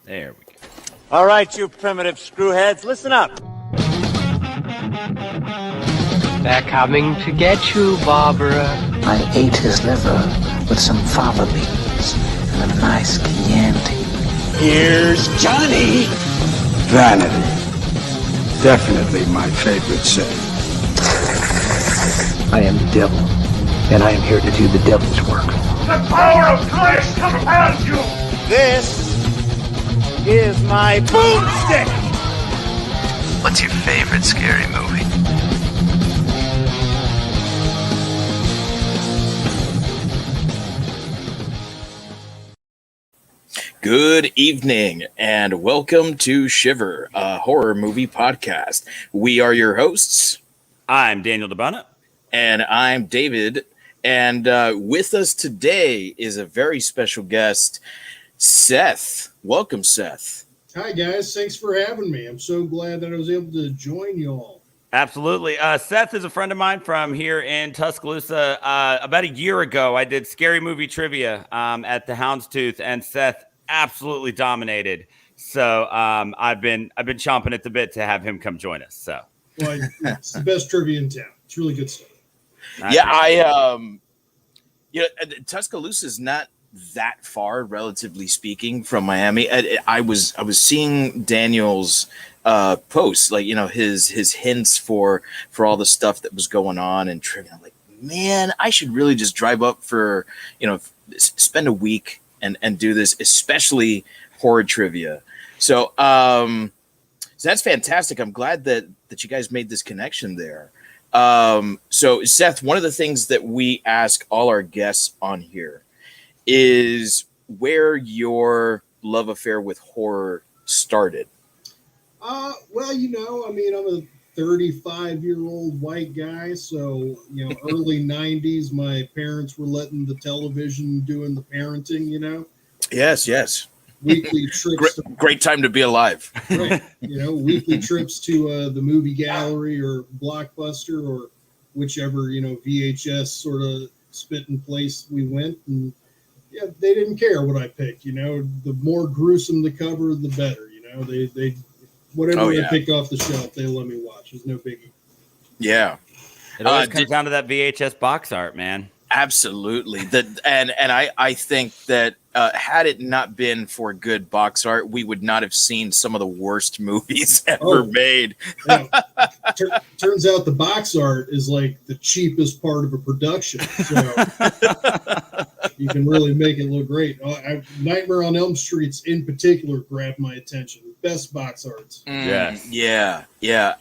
There we go. All right, you primitive screwheads, listen up. They're coming to get you, Barbara. I ate his liver with some fava beans and a nice Chianti. Here's Johnny. Vanity. Definitely my favorite sin. I am the devil, and I am here to do the devil's work. The power of Christ compels you! This is my boomstick. What's your favorite scary movie? Good evening and welcome to Shiver, a horror movie podcast. We are your hosts. I'm Daniel DeBona. And I'm David. And with us today is a very special guest, Seth. Welcome, Seth. Hi, guys. Thanks for having me. I'm so glad that I was able to join you all. Absolutely. Seth is a friend of mine from here in Tuscaloosa. About a year ago, I did scary movie trivia at the Houndstooth, and Seth absolutely dominated. So I've been chomping at the bit to have him come join us. So well, it's the best trivia in town. It's really good stuff. Tuscaloosa is not that far, relatively speaking, from Miami. I was seeing Daniel's posts, like, you know, his hints for all the stuff that was going on and trivia. I'm like, man, I should really just drive up for, you know, spend a week and do this, especially horror trivia. So that's fantastic. I'm glad that you guys made this connection there. So Seth, one of the things that we ask all our guests on here is where your love affair with horror started. Well, you know, I mean, I'm a 35-year-old white guy, so, you know, early 90s, my parents were letting the television doing the parenting, you know? Yes. Weekly trips. Great time to be alive. Right. You know, weekly trips to the movie gallery or Blockbuster or whichever, you know, VHS sort of spitting place we went. And yeah, they didn't care what I picked, you know. The more gruesome the cover, the better, you know. They whatever I picked off the shelf, they let me watch. It's no biggie. Yeah. It always comes down to that VHS box art, man. Absolutely. I think that had it not been for good box art, we would not have seen some of the worst movies ever made. Yeah. Turns out the box art is like the cheapest part of a production. So you can really make it look great. Nightmare on Elm Street's in particular grabbed my attention. Best box arts. Yes. Yeah,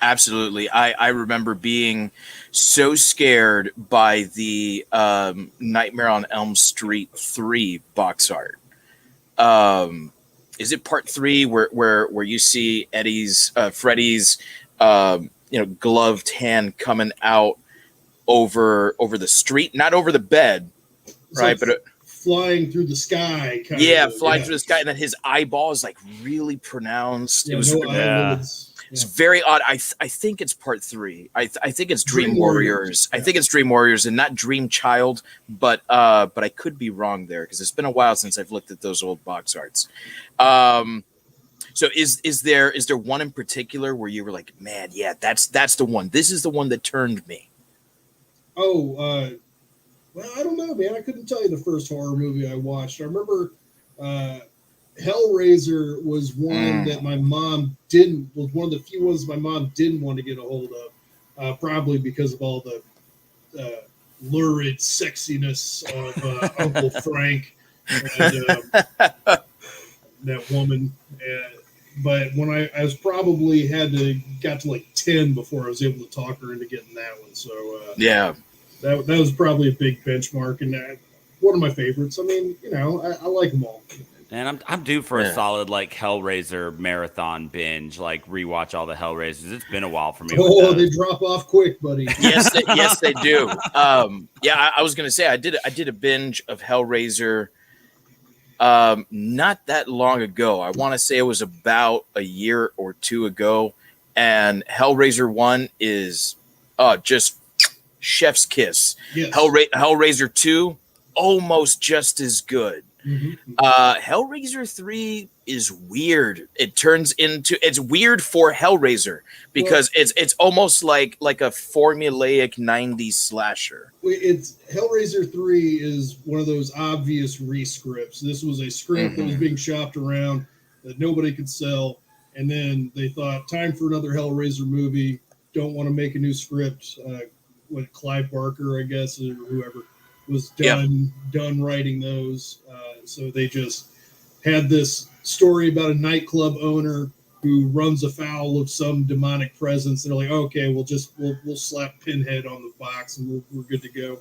absolutely. I remember being so scared by the Nightmare on Elm Street 3 box art. Is it part 3 where you see Freddy's gloved hand coming out over the street, not over the bed, It's right? like But flying through the sky. Flying through the sky, and then his eyeball is like really pronounced. Yeah, It was It's very odd. I think it's part 3. I think it's Dream Warriors. Yeah. I think it's Dream Warriors and not Dream Child, but I could be wrong there because it's been a while since I've looked at those old box arts. So is there one in particular where you were like, man, yeah, that's the one. This is the one that turned me. Well, I don't know, man. I couldn't tell you the first horror movie I watched. I remember Hellraiser was one that my mom was one of the few ones my mom didn't want to get a hold of, probably because of all the lurid sexiness of Uncle Frank and that woman. But when I was probably got to like 10 before I was able to talk her into getting that one. So yeah. That was probably a big benchmark, and one of my favorites. I mean, you know, I like them all. And I'm due for a solid like Hellraiser marathon binge, like rewatch all the Hellraisers. It's been a while for me. Oh, they drop off quick, buddy. Yes, they do. I was gonna say I did a binge of Hellraiser not that long ago. I want to say it was about a year or two ago, and Hellraiser 1 is just chef's kiss. Yes. Hellraiser 2 almost just as good. Hellraiser 3 is weird. It's weird for Hellraiser because it's almost like a formulaic 90s slasher. It's Hellraiser 3 is one of those obvious rescripts. This was a script that was being shopped around that nobody could sell, and then they thought, time for another Hellraiser movie. Don't want to make a new script. Clive Barker, I guess, or whoever was done writing those. So they just had this story about a nightclub owner who runs afoul of some demonic presence. They're like, okay, we'll slap Pinhead on the box and we're good to go.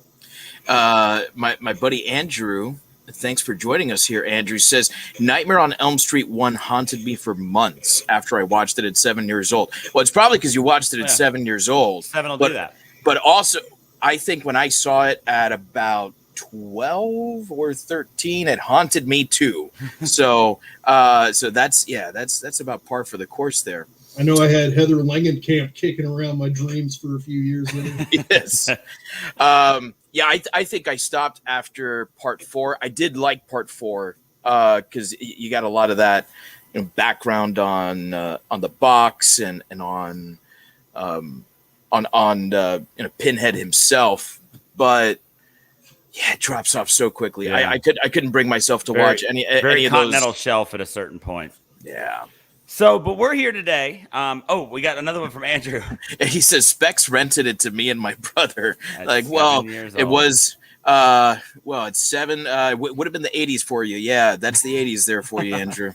My buddy Andrew, thanks for joining us here. Andrew says, Nightmare on Elm Street 1 haunted me for months after I watched it at 7 years old. Well, it's probably because you watched it at 7 years old. 7 will do that. But also, I think when I saw it at about 12 or 13, it haunted me too. So that's about par for the course there. I know I had Heather Langenkamp kicking around my dreams for a few years later. Yes. I think I stopped after part 4. I did like part 4 because you got a lot of that background on the box and on Pinhead himself, but it drops off so quickly. Yeah. I couldn't bring myself to watch any of those. Continental shelf at a certain point. Yeah. So, but we're here today. We got another one from Andrew. He says Specs rented it to me and my brother. At 7 years it old. was it's 7. Would have been the 80s for you. Yeah, that's the 80s there for you, Andrew.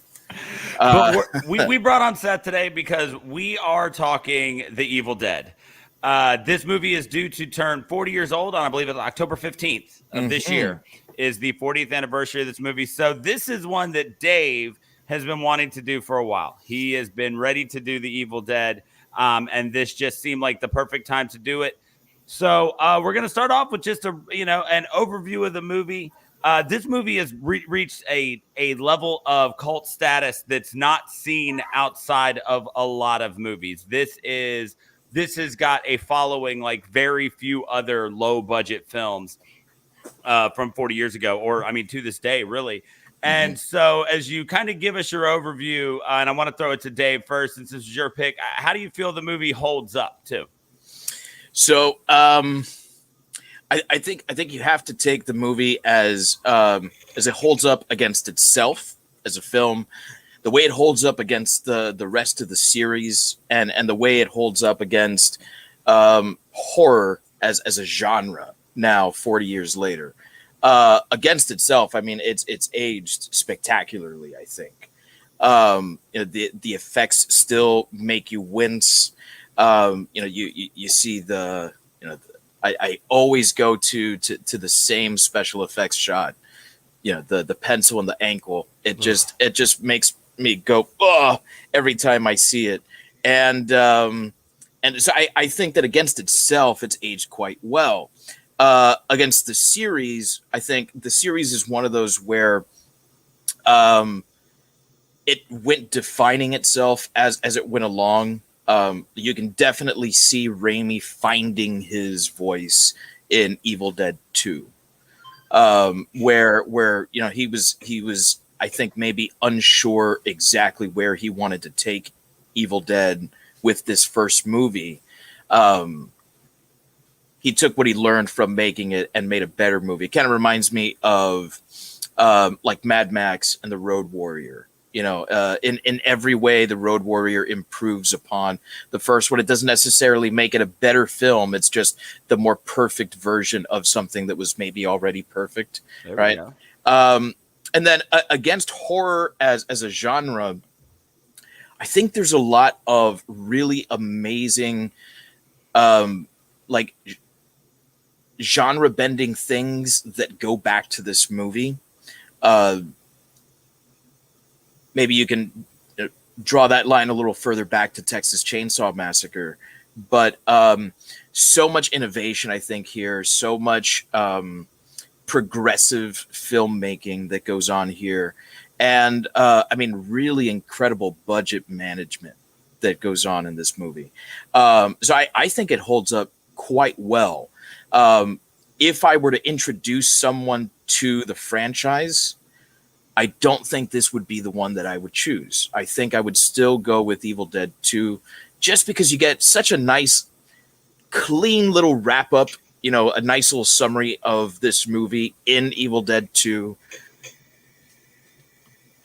But we brought on Seth today because we are talking The Evil Dead. This movie is due to turn 40 years old on, I believe it's October 15th of this year is the 40th anniversary of this movie. So this is one that Dave has been wanting to do for a while. He has been ready to do The Evil Dead, and this just seemed like the perfect time to do it. So we're going to start off with just an overview of the movie. This movie has reached a level of cult status that's not seen outside of a lot of movies. This has got a following like very few other low budget films from 40 years ago, or I mean to this day, really. And so as you kind of give us your overview, and I want to throw it to Dave first, since this is your pick, how do you feel the movie holds up too? So I think you have to take the movie as it holds up against itself as a film, the way it holds up against the rest of the series, and the way it holds up against horror as a genre now 40 years later. Against itself, I mean, it's aged spectacularly, I think. The effects still make you wince. You see I always go to the same special effects shot. The pencil and the ankle. It just makes me go every time I see it. And so I think that against itself, it's aged quite well. Against the series, I think the series is one of those where it went defining itself as it went along. You can definitely see Raimi finding his voice in Evil Dead 2, where he was I think maybe unsure exactly where he wanted to take Evil Dead with this first movie. He took what he learned from making it and made a better movie. It kind of reminds me of like Mad Max and the Road Warrior. In every way, the Road Warrior improves upon the first one. It doesn't necessarily make it a better film. It's just the more perfect version of something that was maybe already perfect, right? And then against horror as a genre, I think there's a lot of really amazing, like genre bending things that go back to this movie. Maybe you can draw that line a little further back to Texas Chainsaw Massacre, but so much innovation, I think, here, so much progressive filmmaking that goes on here. And really incredible budget management that goes on in this movie. So I think it holds up quite well. If I were to introduce someone to the franchise, I don't think this would be the one that I would choose. I think I would still go with Evil Dead 2, just because you get such a nice, clean little wrap up, a nice little summary of this movie in Evil Dead 2.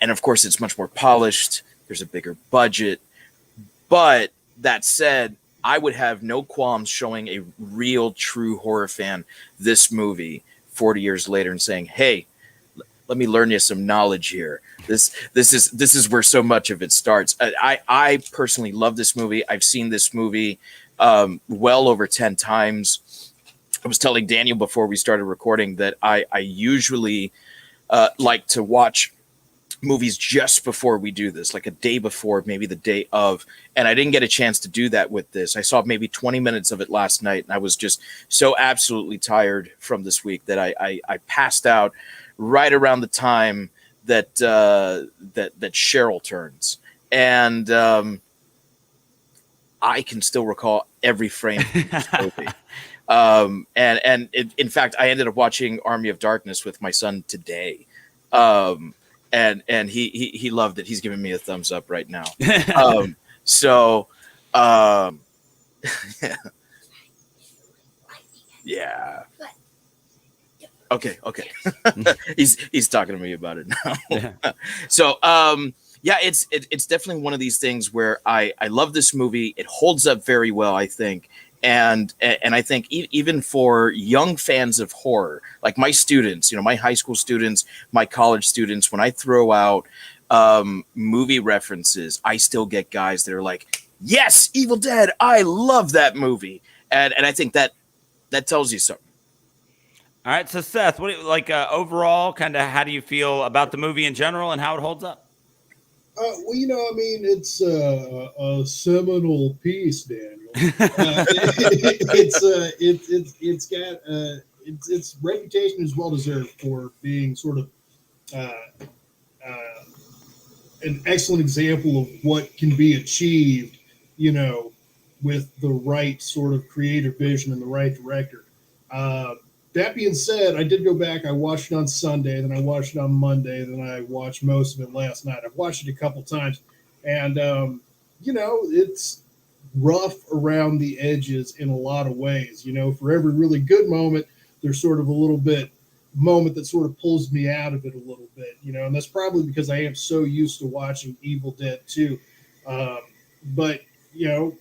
And of course, it's much more polished. There's a bigger budget. But that said, I would have no qualms showing a real, true horror fan this movie 40 years later and saying, "Hey, let me learn you some knowledge here. This is where so much of it starts." I personally love this movie. I've seen this movie well over 10 times. I was telling Daniel before we started recording that I usually like to watch movies just before we do this, like a day before, maybe the day of. And I didn't get a chance to do that with this. I saw maybe 20 minutes of it last night, and I was just so absolutely tired from this week that I passed out right around the time that that Cheryl turns. And I can still recall every frame of this movie. In fact, I ended up watching Army of Darkness with my son today. And he loved it. He's giving me a thumbs up right now. Yeah. Okay. He's talking to me about it now. Yeah. It's definitely one of these things where I love this movie. It holds up very well, I think. And I think even for young fans of horror, like my students, my high school students, my college students, when I throw out movie references, I still get guys that are like, "Yes, Evil Dead, I love that movie," and I think that tells you something. All right, so Seth, what do you, overall, kind of how do you feel about the movie in general and how it holds up? Well, it's a seminal piece, Daniel. It's got its reputation is well deserved for being sort of an excellent example of what can be achieved, with the right sort of creative vision and the right director. That being said, I did go back. I watched it on Sunday, then I watched it on Monday, then I watched most of it last night. I've watched it a couple times, and it's rough around the edges in a lot of ways. For every really good moment, there's sort of a little bit moment that sort of pulls me out of it a little bit. And that's probably because I am so used to watching Evil Dead 2. But you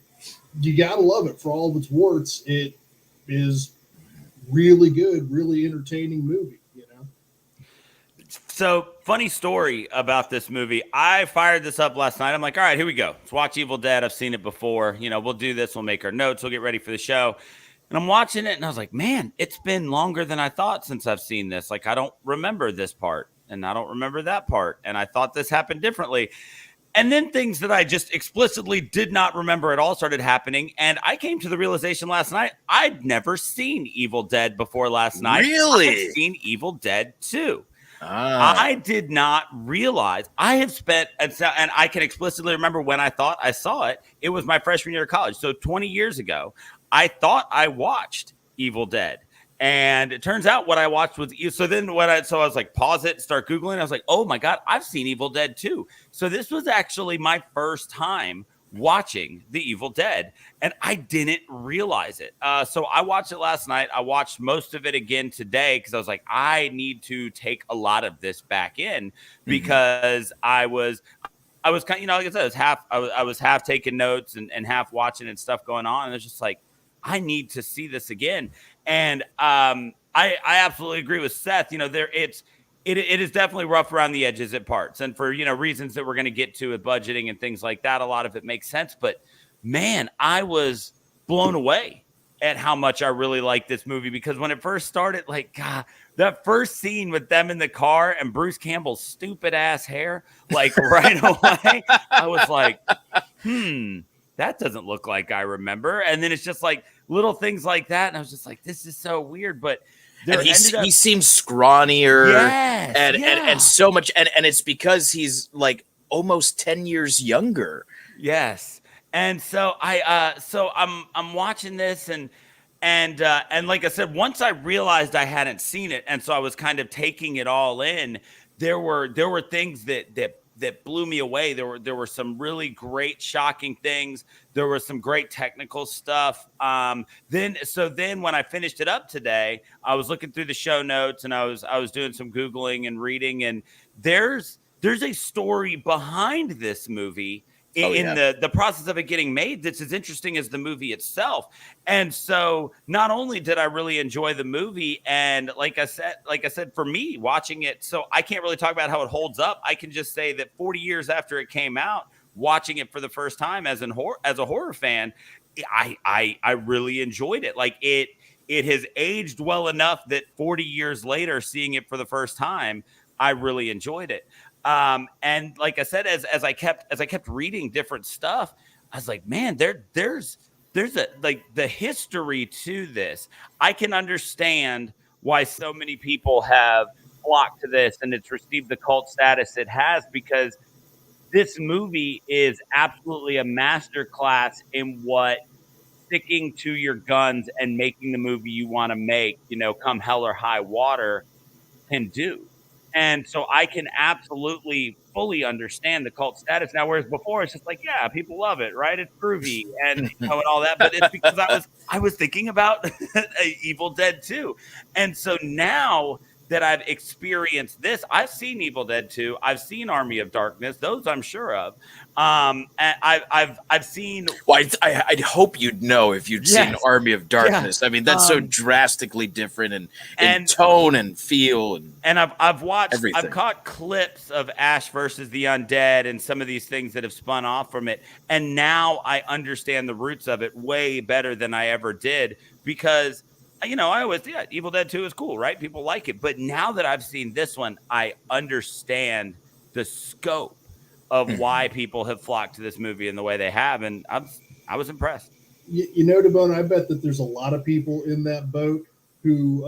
gotta love it for all of its warts. It is really good, really entertaining movie, So, funny story about this movie. I fired this up last night. I'm like, all right, here we go. Let's watch Evil Dead. I've seen it before. We'll do this. We'll make our notes. We'll get ready for the show. And I'm watching it, and I was like, man, it's been longer than I thought since I've seen this. Like, I don't remember this part, and I don't remember that part. And I thought this happened differently. And then things that I just explicitly did not remember at all started happening. And I came to the realization last night, I'd never seen Evil Dead before last night. Really? I've seen Evil Dead 2. Ah. I did not realize I have spent, and I can explicitly remember when I thought I saw it. It was my freshman year of college. So 20 years ago, I thought I watched Evil Dead. And it turns out what I watched was, so I was like, pause it, start Googling. I was like, oh my God, I've seen Evil Dead 2. So this was actually my first time watching the Evil Dead, and I didn't realize it. So I watched it last night. I watched most of it again today because I was like, I need to take a lot of this back in because I was kind of, like I said, I was half taking notes and half watching and stuff going on. And it's just like, I need to see this again. And I absolutely agree with Seth. It is definitely rough around the edges at parts. And for, reasons that we're going to get to with budgeting and things like that, a lot of it makes sense. But man, I was blown away at how much I really like this movie, because when it first started, like, God, that first scene with them in the car and Bruce Campbell's stupid ass hair, like right away, I was like, that doesn't look like I remember. And then it's just like little things like that. And I was just like, this is so weird. But he seems scrawnier, and so much, and it's because he's like almost 10 years younger. Yes. And so I'm watching this and like I said, once I realized I hadn't seen it, and so I was kind of taking it all in, there were things that blew me away. There were some really great, shocking things. There was some great technical stuff. Then when I finished it up today, I was looking through the show notes and I was doing some Googling and reading, and there's a story behind this movie in the process of it getting made that's as interesting as the movie itself. And so not only did I really enjoy the movie, and like I said, for me watching it, so I can't really talk about how it holds up. I can just say that 40 years after it came out, watching it for the first time as a horror fan, I really enjoyed it. Like it has aged well enough that 40 years later, seeing it for the first time, I really enjoyed it. And like I said, as I kept reading different stuff, I was like, man, there's a like the history to this. I can understand why so many people have flocked to this and it's received the cult status it has, because this movie is absolutely a masterclass in what sticking to your guns and making the movie you want to make, come hell or high water, can do. And so I can absolutely fully understand the cult status now, whereas before it's just like, yeah, people love it, right? It's groovy and and all that. But it's because I was thinking about Evil Dead 2. And so now that I've experienced this, I've seen Evil Dead 2, I've seen Army of Darkness, those I'm sure of. And I've seen. Well, I'd hope you'd know if you'd seen Army of Darkness. Yeah. I mean, that's so drastically different in tone and feel, and I've watched everything. I've caught clips of Ash versus the Undead and some of these things that have spun off from it, and now I understand the roots of it way better than I ever did, because I always, Evil Dead 2 is cool, right? People like it. But now that I've seen this one, I understand the scope of why people have flocked to this movie in the way they have. And I was impressed. Damone, I bet that there's a lot of people in that boat who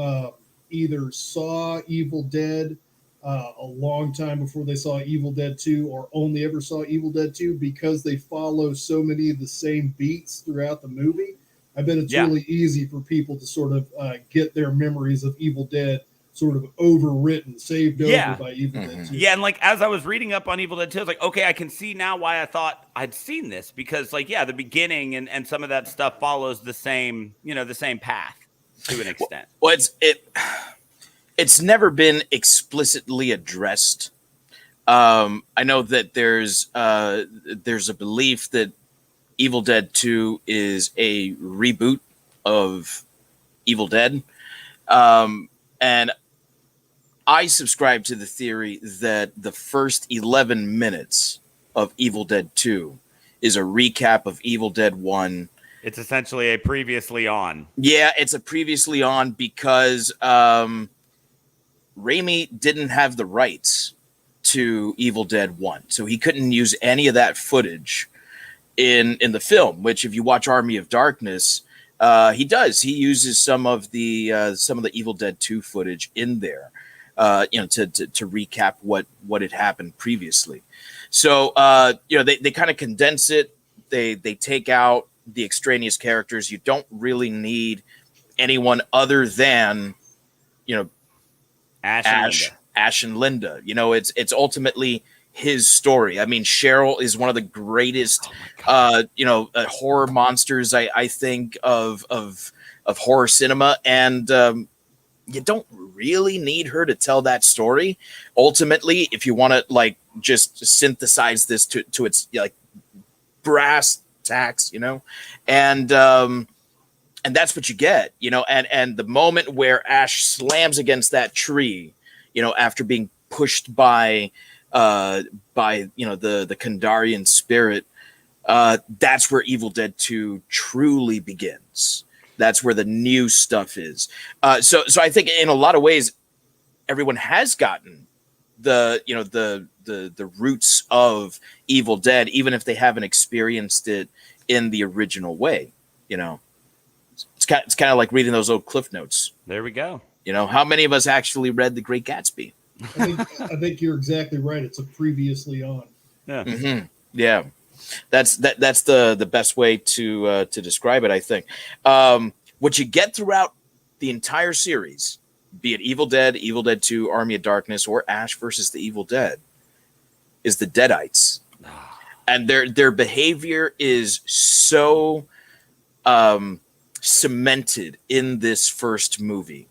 either saw Evil Dead a long time before they saw Evil Dead 2, or only ever saw Evil Dead 2 because they follow so many of the same beats throughout the movie. I bet it's really easy for people to sort of get their memories of Evil Dead sort of overwritten, saved over by Evil Dead 2. Yeah, and like as I was reading up on Evil Dead 2, I was like, okay, I can see now why I thought I'd seen this, because the beginning and some of that stuff follows the same, the same path to an extent. Well, it's never been explicitly addressed. I know that there's a belief that Evil Dead 2 is a reboot of Evil Dead. And I subscribe to the theory that the first 11 minutes of Evil Dead 2 is a recap of Evil Dead 1. It's essentially a previously on. Yeah, it's a previously on because Raimi didn't have the rights to Evil Dead 1. So he couldn't use any of that footage in the film, which if you watch Army of Darkness, he does. He uses some of the Evil Dead 2 footage in there, to recap what had happened previously. So they kind of condense it. They take out the extraneous characters. You don't really need anyone other than Ash and Linda. It's ultimately his story. I mean, Cheryl is one of the greatest, horror monsters I think of horror cinema, and you don't really need her to tell that story. Ultimately, if you want to just synthesize this to its brass tacks, and that's what you get, and the moment where Ash slams against that tree, after being pushed by the Kandarian spirit, that's where Evil Dead 2 truly begins. That's where the new stuff is. So I think in a lot of ways, everyone has gotten the roots of Evil Dead, even if they haven't experienced it in the original way. It's kind of like reading those old Cliff Notes. There we go. How many of us actually read The Great Gatsby? I think you're exactly right. It's a previously on. Yeah. Mm-hmm. Yeah. That's the best way to describe it, I think. What you get throughout the entire series be it Evil Dead, Evil Dead 2, Army of Darkness, or Ash versus the Evil Dead, is the Deadites. And their behavior is so cemented in this first movie.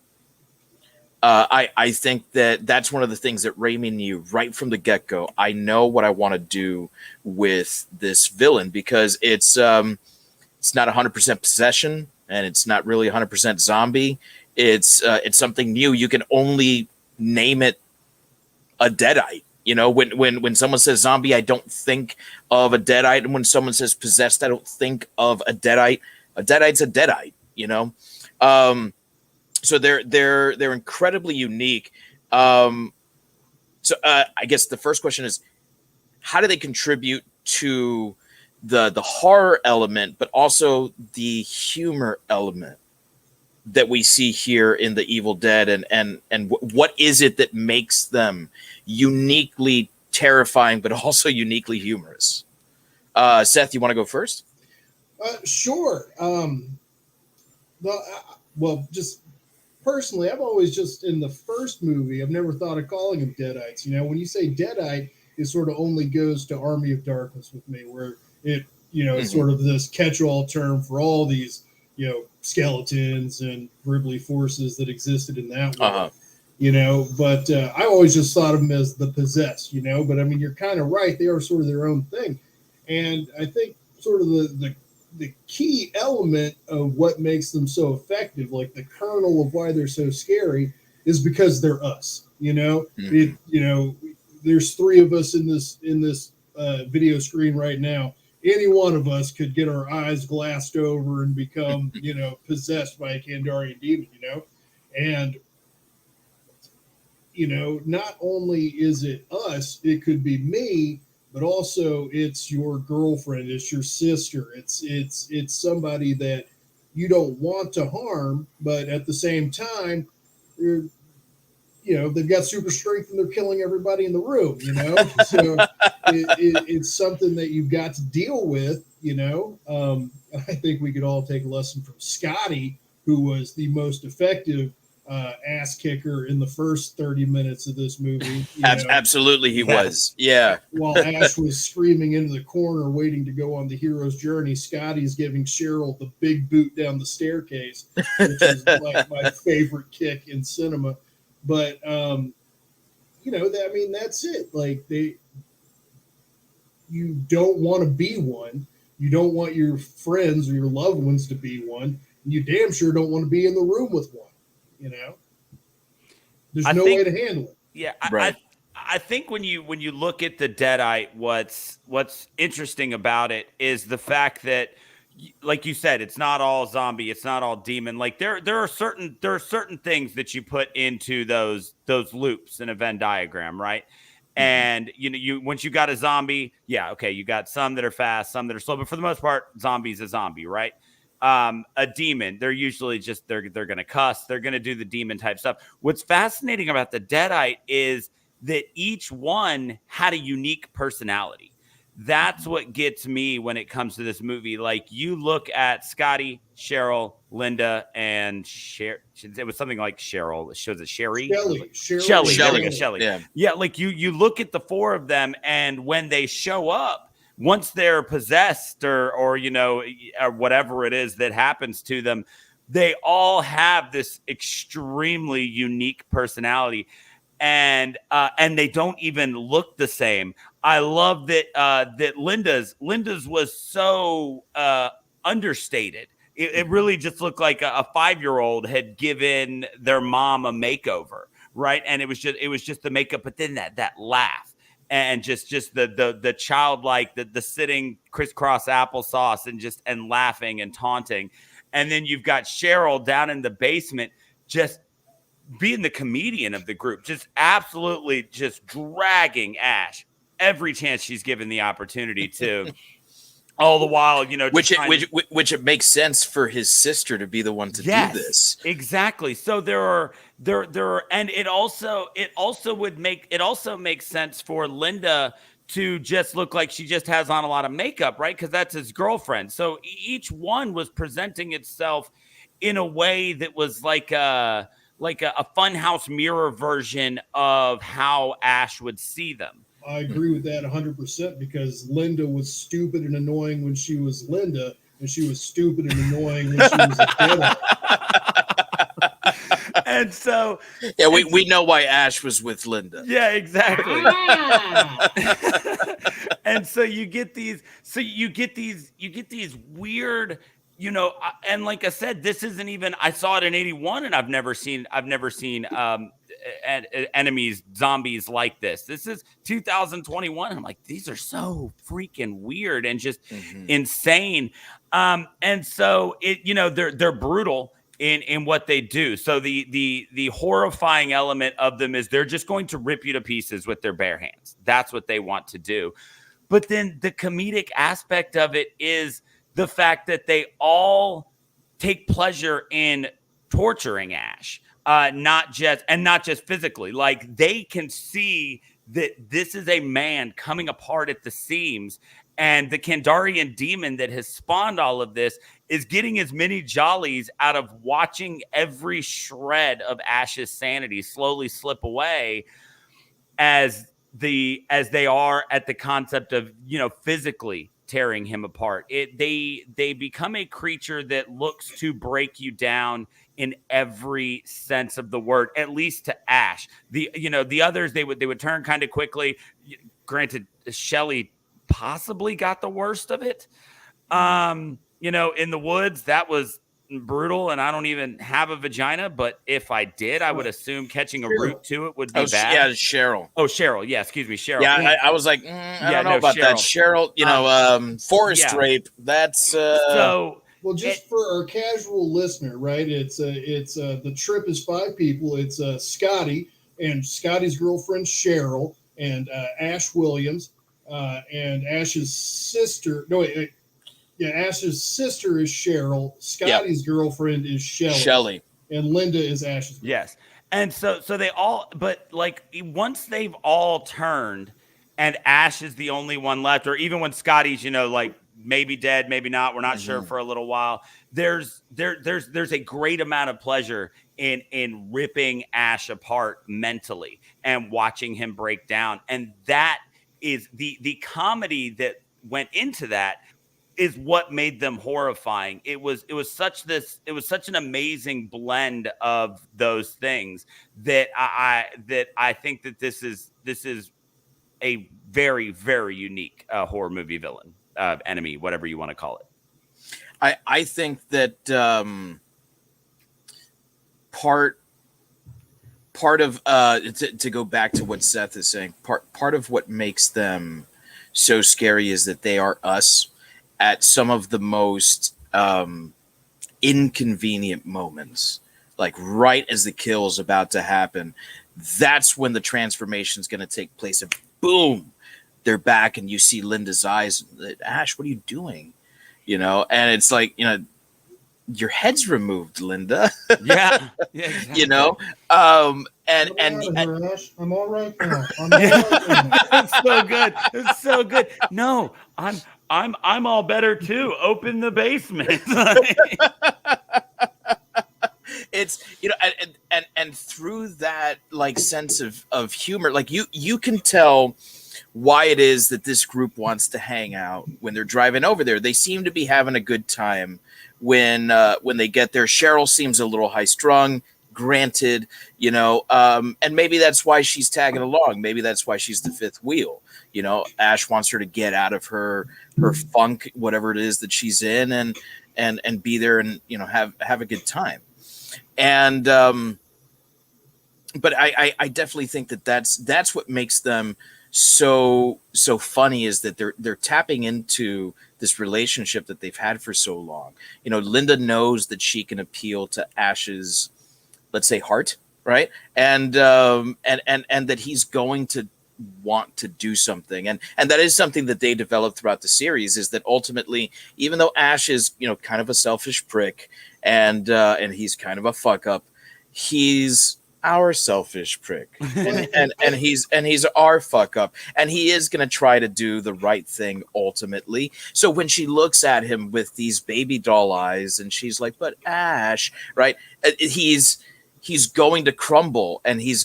I think that's one of the things that Raimi knew right from the get-go. I know what I want to do with this villain, because it's not 100% possession, and it's not really 100% zombie. It's something new. You can only name it a Deadite. You know, when someone says zombie, I don't think of a Deadite, and when someone says possessed, I don't think of a Deadite. A Deadite's a Deadite. You know, so they're incredibly unique. I guess the first question is, how do they contribute to the horror element, but also the humor element that we see here in the Evil Dead, and what is it that makes them uniquely terrifying, but also uniquely humorous? Seth, you want to go first? Sure. Well, just personally, I've always just, in the first movie, I've never thought of calling them Deadites. You know, when you say Deadite, it sort of only goes to Army of Darkness with me, where it, it's sort of this catch-all term for all these, skeletons and Ripley forces that existed in that world. But I always just thought of them as the possessed, but I mean, you're kind of right. They are sort of their own thing. And I think sort of the key element of what makes them so effective, like the kernel of why they're so scary, is because they're us. There's three of us in this video screen right now. Any one of us could get our eyes glassed over and become, possessed by a Kandarian demon, and, not only is it us, it could be me, but also it's your girlfriend, it's your sister, it's somebody that you don't want to harm, but at the same time, they've got super strength and they're killing everybody in the room, so it's something that you've got to deal with, I think we could all take a lesson from Scotty, who was the most effective ass kicker in the first 30 minutes of this movie. Absolutely, he was. Yeah. While Ash was screaming into the corner, waiting to go on the hero's journey, Scotty's giving Cheryl the big boot down the staircase, which is like my favorite kick in cinema. But that's it. Like, you don't want to be one. You don't want your friends or your loved ones to be one. And you damn sure don't want to be in the room with one. There's no way to handle it. Yeah, right. I think when you look at the Deadite, what's interesting about it is the fact that, like you said, it's not all zombie, it's not all demon. Like there are certain things that you put into those loops in a Venn diagram, right? And you once you got a zombie, you got some that are fast, some that are slow, but for the most part, zombie's a zombie, right? A demon, they're usually just they're gonna cuss, they're gonna do the demon type stuff. What's fascinating about the Deadite is that each one had a unique personality. That's what gets me when it comes to this movie. Like, you look at Scotty, Cheryl, Linda, and it was something like Cheryl. Was it Sherry? Shelly. Yeah. Like you look at the four of them, and when they show up, once they're possessed or whatever it is that happens to them, they all have this extremely unique personality. And they don't even look the same. I love that Linda's was so understated. It really just looked like a 5-year-old had given their mom a makeover, right? And it was just the makeup, but then that laugh and just the childlike, the sitting crisscross applesauce and laughing and taunting. And then you've got Cheryl down in the basement, just being the comedian of the group, just absolutely just dragging Ash every chance she's given the opportunity to. All the while, which it makes sense for his sister to be the one to do this. Exactly. So there are, and it also makes sense for Linda to just look like she just has on a lot of makeup, right? Because that's his girlfriend. So each one was presenting itself in a way that was like a funhouse mirror version of how Ash would see them. I agree with that 100% because Linda was stupid and annoying when she was Linda, and she was stupid and annoying when she was a kiddo. And so, yeah, we know why Ash was with Linda. Yeah, exactly. And so you get these weird, and like I said, this isn't even. I saw it in '81, and I've never seen enemies, zombies like this. This is 2021. I'm like, these are so freaking weird and just insane. And so they're brutal in what they do. So the horrifying element of them is they're just going to rip you to pieces with their bare hands. That's what they want to do. But then the comedic aspect of it is the fact that they all take pleasure in torturing Ash, not just physically. Like, they can see that this is a man coming apart at the seams, and the Kandarian demon that has spawned all of this is getting as many jollies out of watching every shred of Ash's sanity slowly slip away as they are at the concept of, physically tearing him apart. They become a creature that looks to break you down in every sense of the word, at least to Ash. The others, they would turn kind of quickly. Granted, Shelley possibly got the worst of it. In the woods, that was brutal, and I don't even have a vagina, but if I did, I would assume catching a root to it would be bad. Yeah, Cheryl. Oh, Cheryl. Yeah, excuse me, Cheryl. Yeah, I was like, I don't know about that. Cheryl, forest rape. That's so. Well, just for our casual listener, right? It's the trip is 5 people. It's Scotty and Scotty's girlfriend Cheryl and Ash Williams and Ash's sister. No, wait. Yeah, Ash's sister is Cheryl. Scotty's girlfriend is Shelley. And Linda is Ash's girlfriend. Yes. And so they all, but like once they've all turned and Ash is the only one left, or even when Scotty's, maybe dead, maybe not, we're not sure for a little while, there's a great amount of pleasure in ripping Ash apart mentally and watching him break down. And that is the comedy that went into that is what made them horrifying. It was such an amazing blend of those things that I think that this is a very, very unique horror movie villain, enemy, whatever you want to call it. I think that part of to go back to what Seth is saying, part of what makes them so scary is that they are us at some of the most inconvenient moments, like right as the kill is about to happen. That's when the transformation is going to take place. And boom, they're back, and you see Linda's eyes. Ash, what are you doing? And it's like, your head's removed, Linda. Yeah, exactly. I'm all right now. It's so good. It's so good. No, I'm all better too. Open the basement. It's and through that like sense of humor, like you can tell why it is that this group wants to hang out when they're driving over there. They seem to be having a good time when they get there. Cheryl seems a little high strung, granted, and maybe that's why she's tagging along. Maybe that's why she's the fifth wheel. Ash wants her to get out of her funk, whatever it is that she's in, and be there and have a good time. And but I definitely think that's what makes them so funny, is that they're tapping into this relationship that they've had for so long. Linda knows that she can appeal to Ash's, let's say, heart, right? And that he's going to want to do something, and that is something that they develop throughout the series, is that ultimately, even though Ash is kind of a selfish prick and he's kind of a fuck up, he's our selfish prick, and he's our fuck up, and he is going to try to do the right thing ultimately. So when she looks at him with these baby doll eyes, and she's like, but Ash, right, he's going to crumble, and he's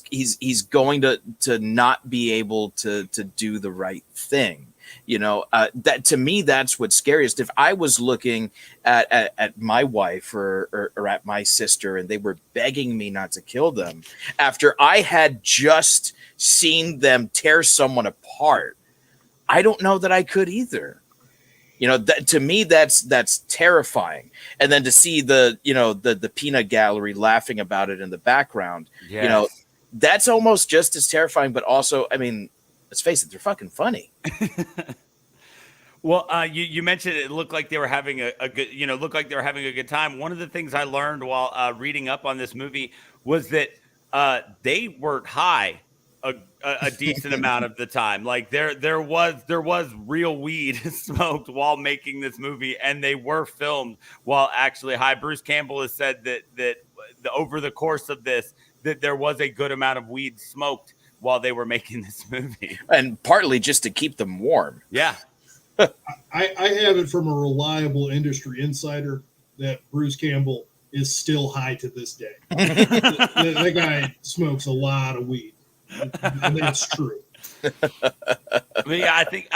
going to not be able to do the right thing. That to me, that's what's scariest. If I was looking at my wife or at my sister, and they were begging me not to kill them after I had just seen them tear someone apart, I don't know that I could either. To me, that's terrifying. And then to see the peanut gallery laughing about it in the background, that's almost just as terrifying. But also, I mean, let's face it, they're fucking funny. Well, you mentioned it looked like they were having a good, looked like they were having a good time. One of the things I learned while reading up on this movie was that they weren't high a decent amount of the time. Like there was real weed smoked while making this movie, and they were filmed while actually high. Bruce Campbell has said that over the course of this, that there was a good amount of weed smoked while they were making this movie, and partly just to keep them warm. Yeah. I have it from a reliable industry insider that Bruce Campbell is still high to this day. That guy smokes a lot of weed, and that's true. Yeah, I think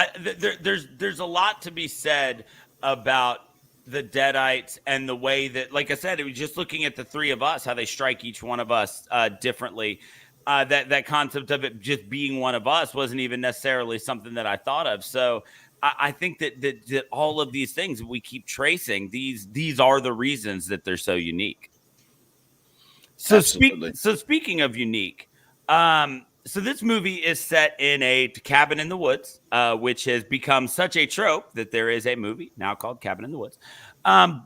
there's a lot to be said about the Deadites and the way that, like I said, it was just looking at the three of us, how they strike each one of us differently. That concept of it just being one of us wasn't even necessarily something that I thought of. So I think that all of these things we keep tracing, these are the reasons that they're so unique. So speaking of unique, so this movie is set in a cabin in the woods, which has become such a trope that there is a movie now called Cabin in the Woods. And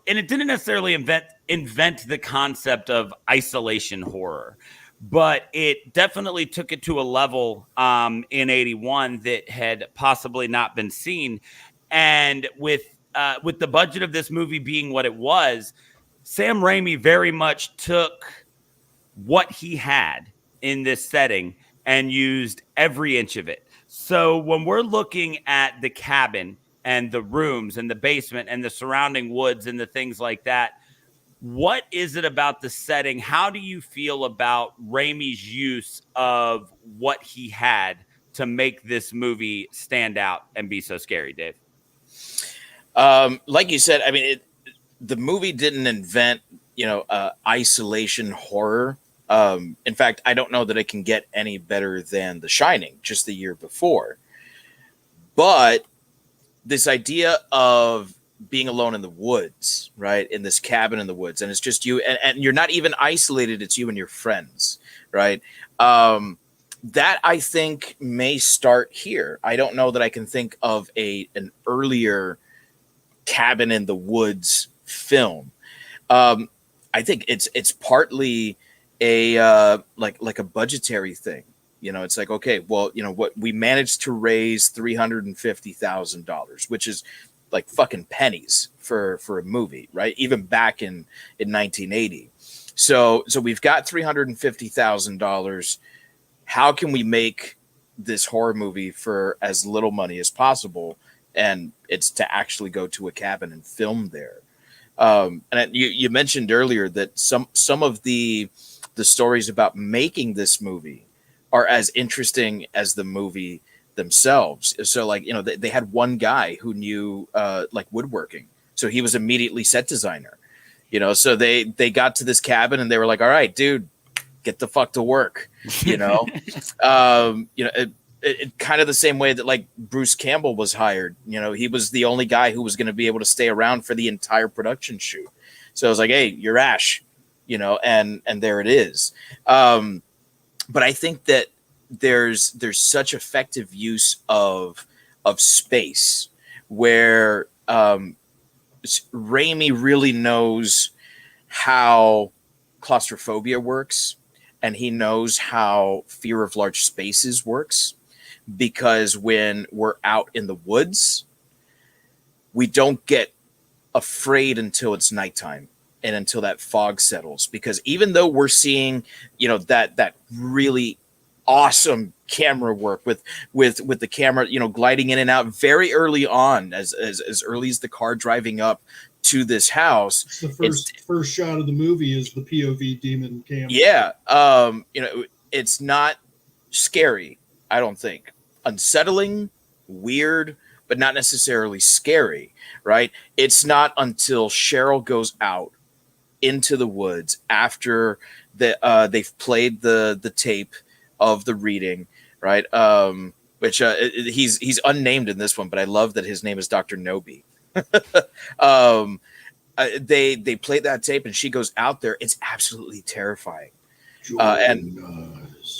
it didn't necessarily invent the concept of isolation horror, but it definitely took it to a level in 81 that had possibly not been seen. And with the budget of this movie being what it was, Sam Raimi very much took what he had in this setting and used every inch of it. So when we're looking at the cabin and the rooms and the basement and the surrounding woods and the things like that, what is it about the setting? How do you feel about Raimi's use of what he had to make this movie stand out and be so scary, Dave? Like you said, I mean, the movie didn't invent, isolation horror. In fact, I don't know that it can get any better than The Shining just the year before. But this idea of being alone in the woods, right? In this cabin in the woods, and it's just you, and you're not even isolated. It's you and your friends, right? That I think may start here. I don't know that I can think of an earlier cabin in the woods film. I think it's partly a like a budgetary thing. It's like, okay, well, what we managed to raise $350,000, which is like fucking pennies for a movie, right? Even back in 1980. So we've got $350,000. How can we make this horror movie for as little money as possible? And it's to actually go to a cabin and film there. And you mentioned earlier that some of the stories about making this movie are as interesting as the movie themselves. So they had one guy who knew like woodworking, so he was immediately set designer. So they got to this cabin and they were like, all right, dude, get the fuck to work. It kind of the same way that like Bruce Campbell was hired. He was the only guy who was going to be able to stay around for the entire production shoot. So I was like, hey, you're Ash, and there it is. But I think that there's such effective use of space where Raimi really knows how claustrophobia works, and he knows how fear of large spaces works, because when we're out in the woods, we don't get afraid until it's nighttime and until that fog settles, because even though we're seeing, that really awesome camera work with the camera, gliding in and out very early on, as early as the car driving up to this house. It's the first shot of the movie is the POV demon cam. Yeah. It's not scary, I don't think. Unsettling, weird, but not necessarily scary, right? It's not until Cheryl goes out into the woods after they've played the tape of the reading, right? Which he's unnamed in this one, but I love that his name is Dr. Nobi. They played that tape and she goes out there. It's absolutely terrifying.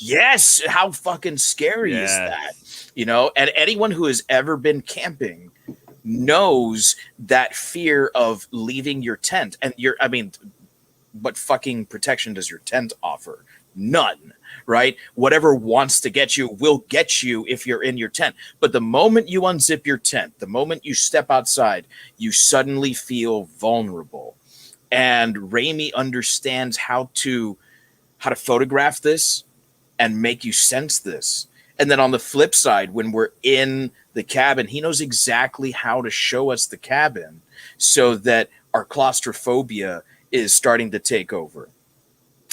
Yes, how fucking scary is that? And anyone who has ever been camping knows that fear of leaving your tent. And what fucking protection does your tent offer? None, right? Whatever wants to get you will get you if you're in your tent. But the moment you unzip your tent, the moment you step outside, you suddenly feel vulnerable. And Raimi understands how to photograph this and make you sense this. And then on the flip side, when we're in the cabin, he knows exactly how to show us the cabin so that our claustrophobia is starting to take over.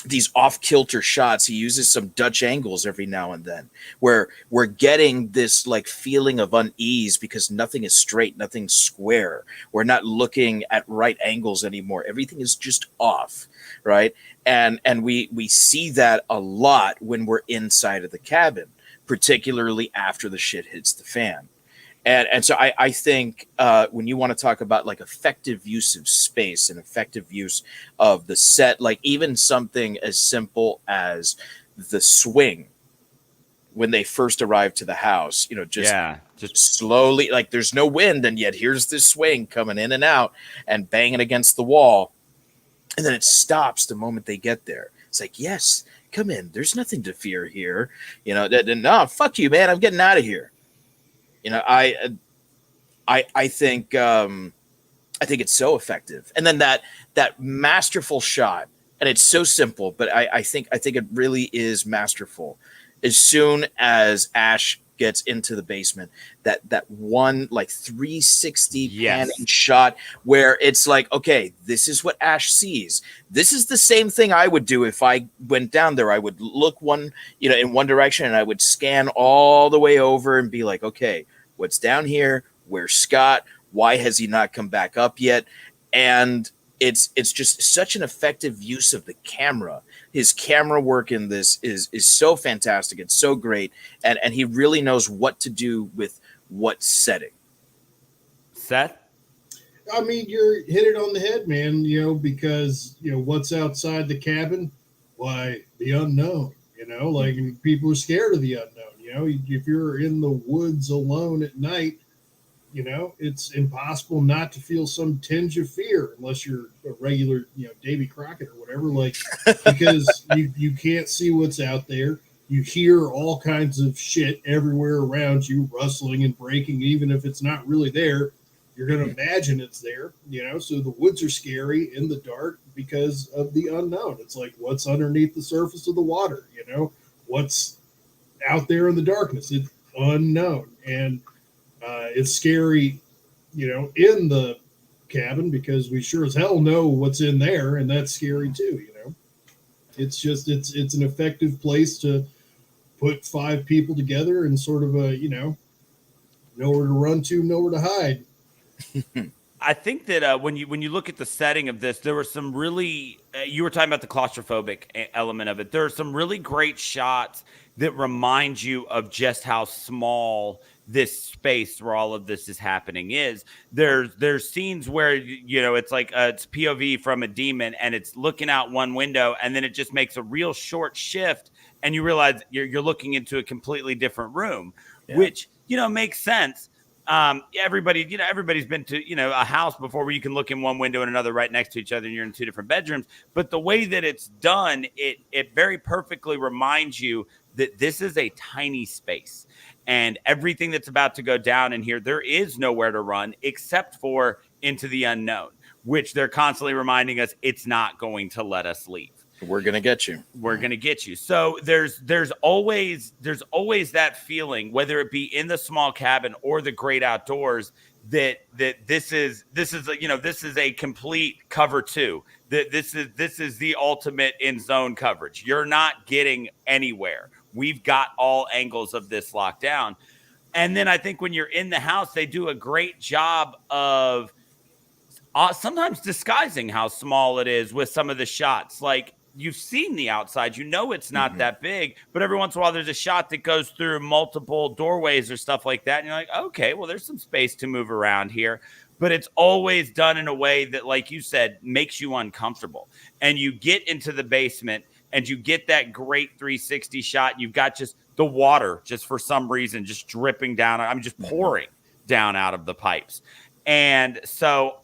These off-kilter shots, he uses some Dutch angles every now and then, where we're getting this like feeling of unease because nothing is straight, nothing's square. We're not looking at right angles anymore. Everything is just off, right? And we see that a lot when we're inside of the cabin, particularly after the shit hits the fan. And so I think when you want to talk about like effective use of space and effective use of the set, like even something as simple as the swing when they first arrive to the house, just slowly, like there's no wind, and yet here's this swing coming in and out and banging against the wall. And then it stops the moment they get there. It's like, yes, come in. There's nothing to fear here. No, fuck you, man. I'm getting out of here. I think it's so effective. And then that masterful shot, and it's so simple, but I think it really is masterful. As soon as Ash gets into the basement, that one like 360 panning shot where it's like, okay, this is what Ash sees. This is the same thing I would do if I went down there. I would look in one direction and I would scan all the way over and be like, okay, what's down here? Where's Scott? Why has he not come back up yet? And it's just such an effective use of the camera. His camera work in this is so fantastic. It's so great. And he really knows what to do with what setting. Seth? I mean, you're hit it on the head, man, because, what's outside the cabin? Why, the unknown, like people are scared of the unknown. If you're in the woods alone at night, it's impossible not to feel some tinge of fear unless you're a regular, Davy Crockett or whatever, like, because you can't see what's out there. You hear all kinds of shit everywhere around you, rustling and breaking, even if it's not really there. You're going to imagine it's there, so the woods are scary in the dark because of the unknown. It's like, what's underneath the surface of the water, what's out there in the darkness. It's unknown. And it's scary, in the cabin because we sure as hell know what's in there, and that's scary too, It's just it's an effective place to put 5 people together and sort of nowhere to run to, nowhere to hide. I think that when you look at the setting of this, there were some really you were talking about the claustrophobic element of it. There are some really great shots that remind you of just how small this space where all of this is happening is. There's scenes where it's like it's POV from a demon and it's looking out one window, and then it just makes a real short shift and you realize you're looking into a completely different room, which makes sense. Everybody's been to a house before where you can look in one window and another right next to each other and you're in 2 different bedrooms. But the way that it's done, it very perfectly reminds you that this is a tiny space, and everything that's about to go down in here, there is nowhere to run except for into the unknown, which they're constantly reminding us it's not going to let us leave. We're going to get you. We're going to get you. So there's always that feeling, whether it be in the small cabin or the great outdoors, that this is a complete cover 2. That this is the ultimate in zone coverage. You're not getting anywhere. We've got all angles of this locked down. And then I think when you're in the house, they do a great job of sometimes disguising how small it is with some of the shots. Like, you've seen the outside, it's not that big, but every once in a while there's a shot that goes through multiple doorways or stuff like that. And you're like, okay, well, there's some space to move around here. But it's always done in a way that, like you said, makes you uncomfortable. And you get into the basement and you get that great 360 shot. You've got just the water, just for some reason, just dripping down. I'm just pouring down out of the pipes. And so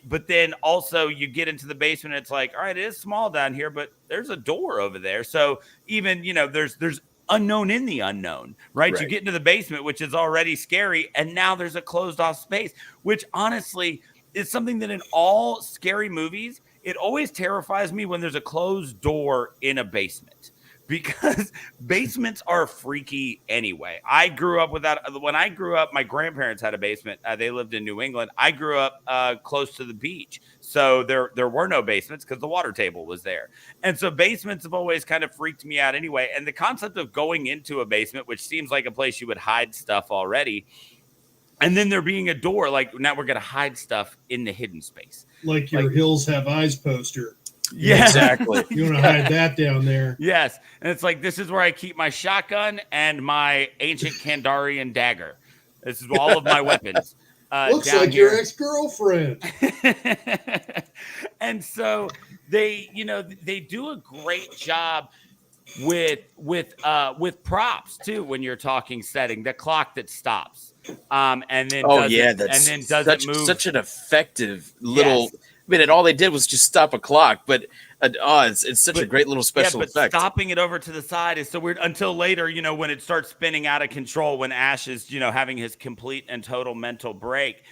but then also you get into the basement. And it's like, all right, it is small down here, but there's a door over there. So even, there's unknown in the unknown, right? You get into the basement, which is already scary. And now there's a closed off space, which honestly is something that in all scary movies, it always terrifies me when there's a closed door in a basement. Because basements are freaky anyway. I grew up with that. When I grew up, my grandparents had a basement. They lived in New England. I grew up close to the beach. So there were no basements because the water table was there. And so basements have always kind of freaked me out anyway. And the concept of going into a basement, which seems like a place you would hide stuff already, and then there being a door, like now we're going to hide stuff in the hidden space. Like your Hills Have Eyes poster. Yeah, exactly. You want to hide that down there. Yes. And it's like, this is where I keep my shotgun and my ancient Kandarian dagger. This is all of my weapons. Looks like your ex-girlfriend. And so they do a great job with props too when you're talking setting. The clock that stops. And then doesn't move. Such an effective little. Yes. I mean, and all they did was just stop a clock, but it's such a great little special effect. Stopping it over to the side is so weird until later, when it starts spinning out of control, when Ash is, having his complete and total mental break.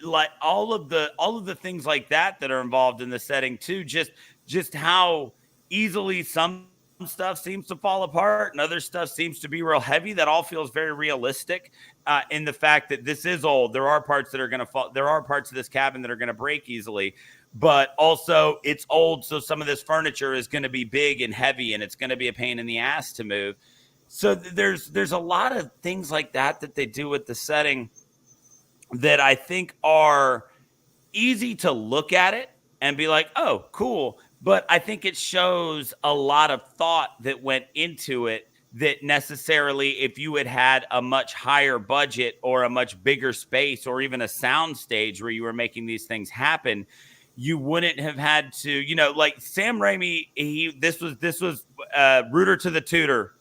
Like all of the things like that are involved in the setting too, just how easily some stuff seems to fall apart and other stuff seems to be real heavy. That all feels very realistic in the fact that this is old. There are parts that are going to fall. There are parts of this cabin that are going to break easily, but also it's old. So some of this furniture is going to be big and heavy and it's going to be a pain in the ass to move. So there's a lot of things like that they do with the setting that I think are easy to look at it and be like, oh, cool. But I think it shows a lot of thought that went into it that necessarily if you had a much higher budget or a much bigger space or even a sound stage where you were making these things happen, you wouldn't have had to, like Sam Raimi, this was Rooter to the Tutor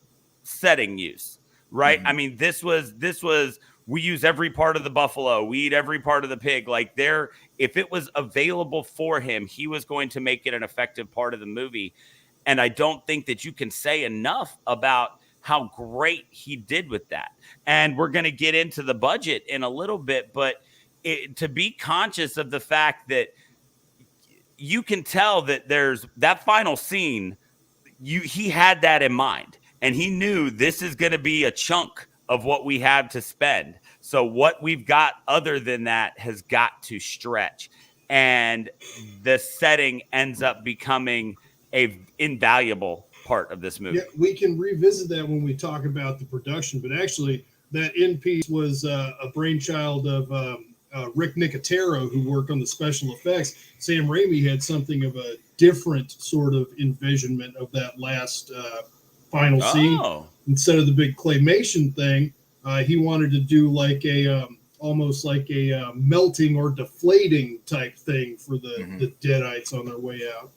setting use, right? Mm-hmm. I mean, this was we use every part of the buffalo. We eat every part of the pig. Like if it was available for him, he was going to make it an effective part of the movie. And I don't think that you can say enough about how great he did with that. And we're going to get into the budget in a little bit, but to be conscious of the fact that you can tell that there's that final scene, he had that in mind. And he knew this is going to be a chunk of what we have to spend. So what we've got other than that has got to stretch. And the setting ends up becoming a invaluable part of this movie. Yeah, we can revisit that when we talk about the production, but actually that end piece was a brainchild of Rick Nicotero, who worked on the special effects. Sam Raimi had something of a different sort of envisionment of that last final scene. Instead of the big claymation thing, he wanted to do like a almost like a melting or deflating type thing for the Deadites on their way out.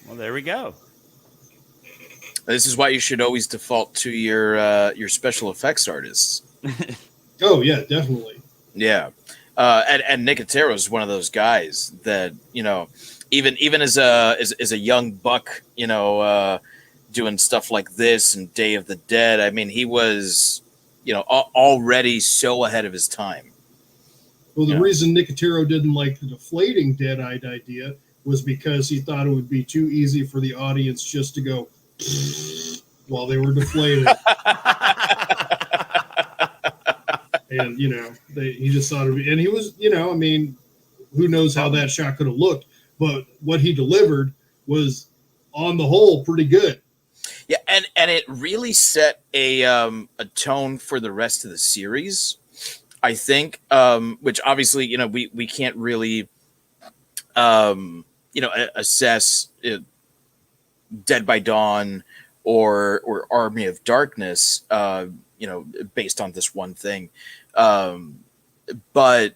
Well, there we go. This is why you should always default to your special effects artists. Oh yeah, definitely. Yeah, and Nicotero is one of those guys that even as a young buck, doing stuff like this and Day of the Dead. I mean, he was, already so ahead of his time. Well, the reason Nicotero didn't like the deflating Deadite idea was because he thought it would be too easy for the audience just to go while they were deflated. and he just thought and he was, I mean, who knows how that shot could have looked, but what he delivered was, on the whole, pretty good. Yeah, and it really set a tone for the rest of the series, I think, which obviously, we can't really, assess Dead by Dawn or Army of Darkness, based on this one thing. But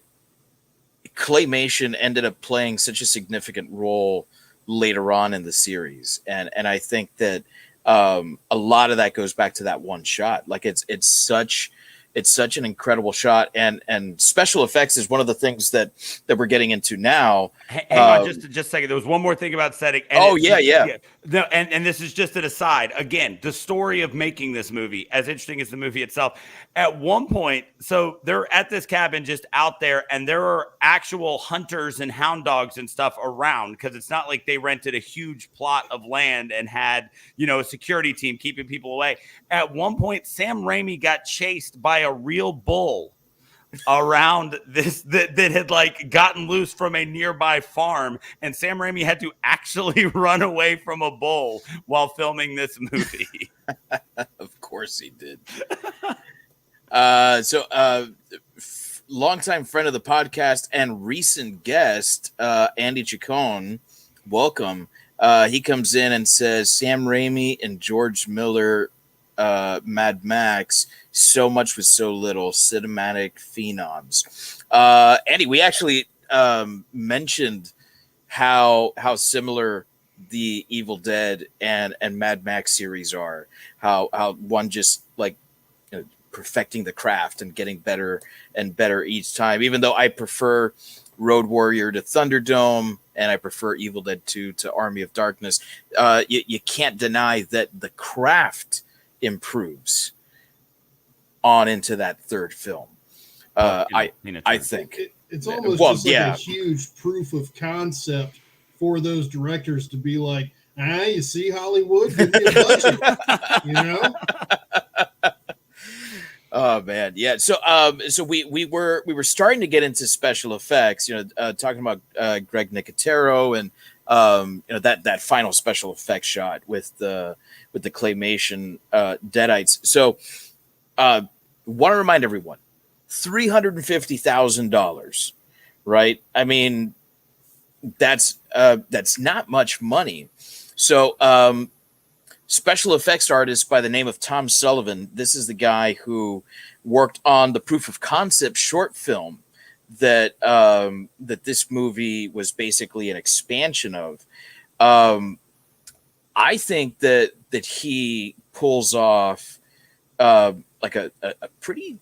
claymation ended up playing such a significant role later on in the series. And I think that a lot of that goes back to that one shot. Like it's such an incredible shot, and special effects is one of the things that we're getting into now. Hang on just a second. There was one more thing about setting. And yeah. No, and this is just an aside. Again, the story of making this movie, as interesting as the movie itself. At one point, so they're at this cabin just out there, and there are actual hunters and hound dogs and stuff around, because it's not like they rented a huge plot of land and had, a security team keeping people away. At one point, Sam Raimi got chased by a real bull around this that had like gotten loose from a nearby farm, and Sam Raimi had to actually run away from a bull while filming this movie. Of course he did. Longtime friend of the podcast and recent guest, Andy Chacon, welcome. He comes in and says Sam Raimi and George Miller, Mad Max, so much with so little, cinematic phenoms. Andy, we actually mentioned how similar the Evil Dead and Mad Max series are. How one just like perfecting the craft and getting better and better each time. Even though I prefer Road Warrior to Thunderdome, and I prefer Evil Dead 2 to Army of Darkness, you can't deny that the craft improves on into that third film. I think it's almost a huge proof of concept for those directors to be like, you see, Hollywood, give me a budget, Oh man, yeah. So we were starting to get into special effects, talking about Greg Nicotero and that final special effects shot with the claymation Deadites. So want to remind everyone, $350,000, right? I mean, that's not much money. So special effects artist by the name of Tom Sullivan. This is the guy who worked on the proof of concept short film that this movie was basically an expansion of. I think that he pulls off like a pretty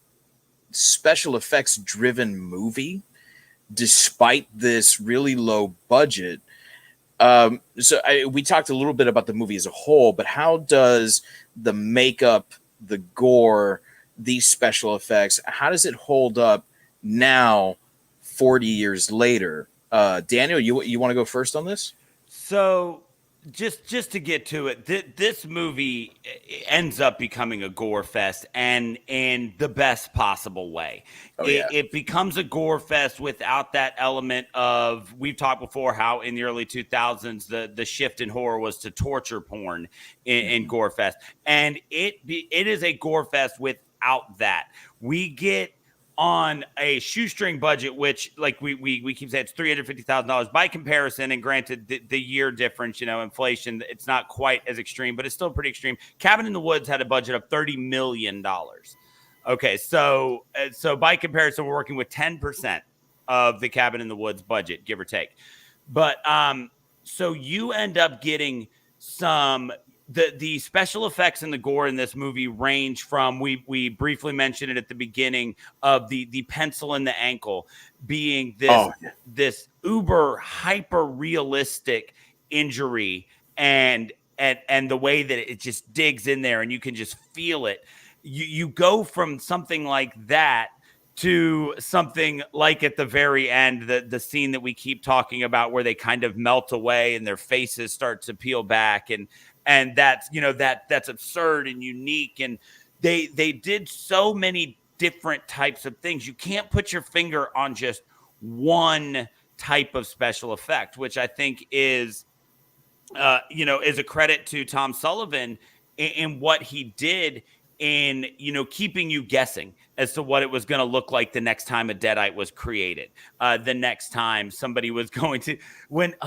special effects driven movie, despite this really low budget. We talked a little bit about the movie as a whole, but how does the makeup, the gore, these special effects, how does it hold up now, 40 years later? Daniel, you want to go first on this? So just to get to it, this movie ends up becoming a gore fest, and in the best possible way. It becomes a gore fest without that element of, we've talked before how in the early 2000s the shift in horror was to torture porn in gore fest, and it is a gore fest without that. We get on a shoestring budget, which, like we keep saying, it's $350,000 by comparison. And granted, the year difference, inflation, it's not quite as extreme, but it's still pretty extreme. Cabin in the Woods had a budget of $30 million. Okay, so by comparison, we're working with 10% of the Cabin in the Woods budget, give or take. But so you end up getting some. The special effects and the gore in this movie range from, we briefly mentioned it at the beginning, of the pencil in the ankle being this uber hyper realistic injury, and the way that it just digs in there and you can just feel it. You go from something like that to something like at the very end, the scene that we keep talking about where they kind of melt away and their faces start to peel back, and that's that's absurd and unique, and they did so many different types of things. You can't put your finger on just one type of special effect, which I think is, is a credit to Tom Sullivan in what he did in, keeping you guessing as to what it was going to look like the next time a Deadite was created. The next time somebody was going to, when he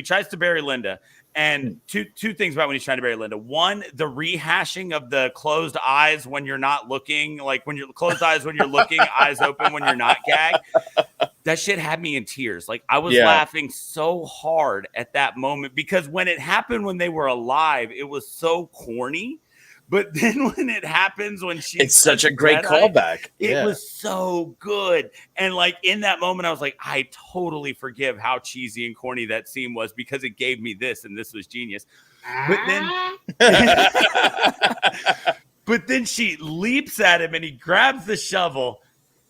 tries to bury Linda. And two things about when he's trying to bury Linda. One, the rehashing of the closed eyes when you're not looking, like when you're closed eyes when you're looking, eyes open when you're not gagged. That shit had me in tears. Like I was laughing so hard at that moment because when it happened when they were alive, it was so corny. But then when it happens when it's such a great callback. It was so good. And like in that moment, I was like, I totally forgive how cheesy and corny that scene was because it gave me this, and this was genius. But then she leaps at him and he grabs the shovel,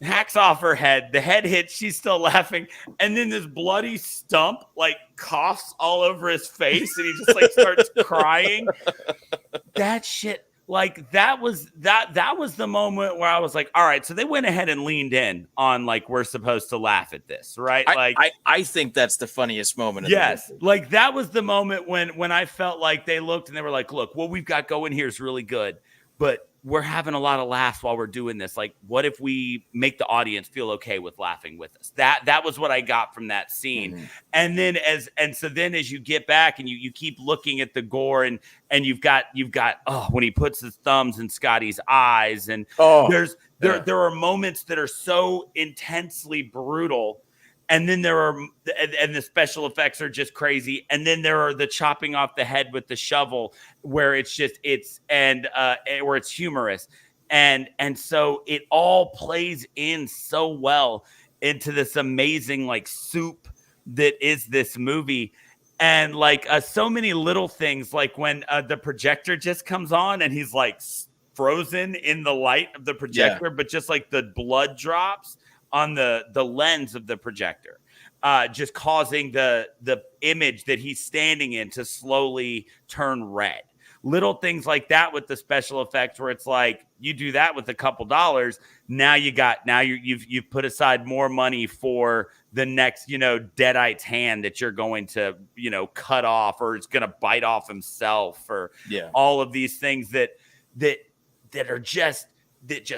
hacks off her head. The head hits. She's still laughing. And then this bloody stump like coughs all over his face and he just like starts crying. That shit. Like that was the moment where I was like, all right, so they went ahead and leaned in on like, we're supposed to laugh at this, right? I think that's the funniest moment. Yes. Like that was the moment when I felt like they looked and they were like, look, what we've got going here is really good, but we're having a lot of laughs while we're doing this. Like, what if we make the audience feel okay with laughing with us? That was what I got from that scene. Mm-hmm. And then as you get back and you keep looking at the gore and you've got when he puts his thumbs in Scotty's eyes and there are moments that are so intensely brutal. And then and the special effects are just crazy. And then there are the chopping off the head with the shovel where it's humorous. And so it all plays in so well into this amazing like soup that is this movie. And like so many little things, like when the projector just comes on and he's like frozen in the light of the projector, but just like the blood drops on the lens of the projector, just causing the image that he's standing in to slowly turn red. Little things like that with the special effects where it's like you do that with a couple dollars. Now you've put aside more money for the next, Deadite's hand that you're going to, cut off, or it's going to bite off himself, or all of these things that are just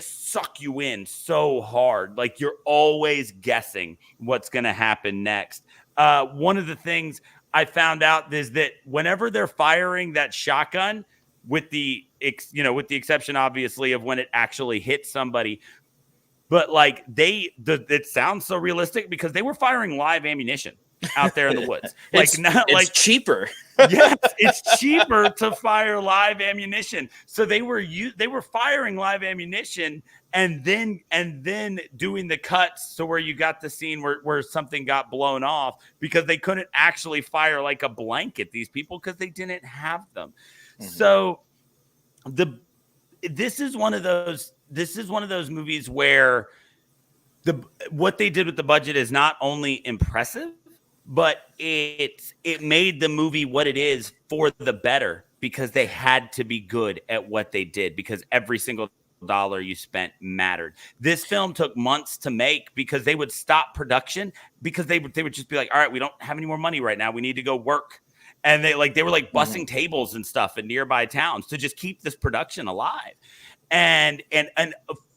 suck you in so hard. Like you're always guessing what's going to happen next. One of the things I found out is that whenever they're firing that shotgun, with the exception obviously of when it actually hits somebody, but like it sounds so realistic because they were firing live ammunition out there in the woods. It's cheaper. Yes, it's cheaper to fire live ammunition. So they were firing live ammunition and then doing the cuts. So where you got the scene where something got blown off because they couldn't actually fire like a blank at these people because they didn't have them. Mm-hmm. So this is one of those movies where what they did with the budget is not only impressive, but it made the movie what it is for the better because they had to be good at what they did because every single dollar you spent mattered. This film took months to make because they would stop production because they would just be like, all right, we don't have any more money right now. We need to go work. And they were like bussing tables and stuff in nearby towns to just keep this production alive. And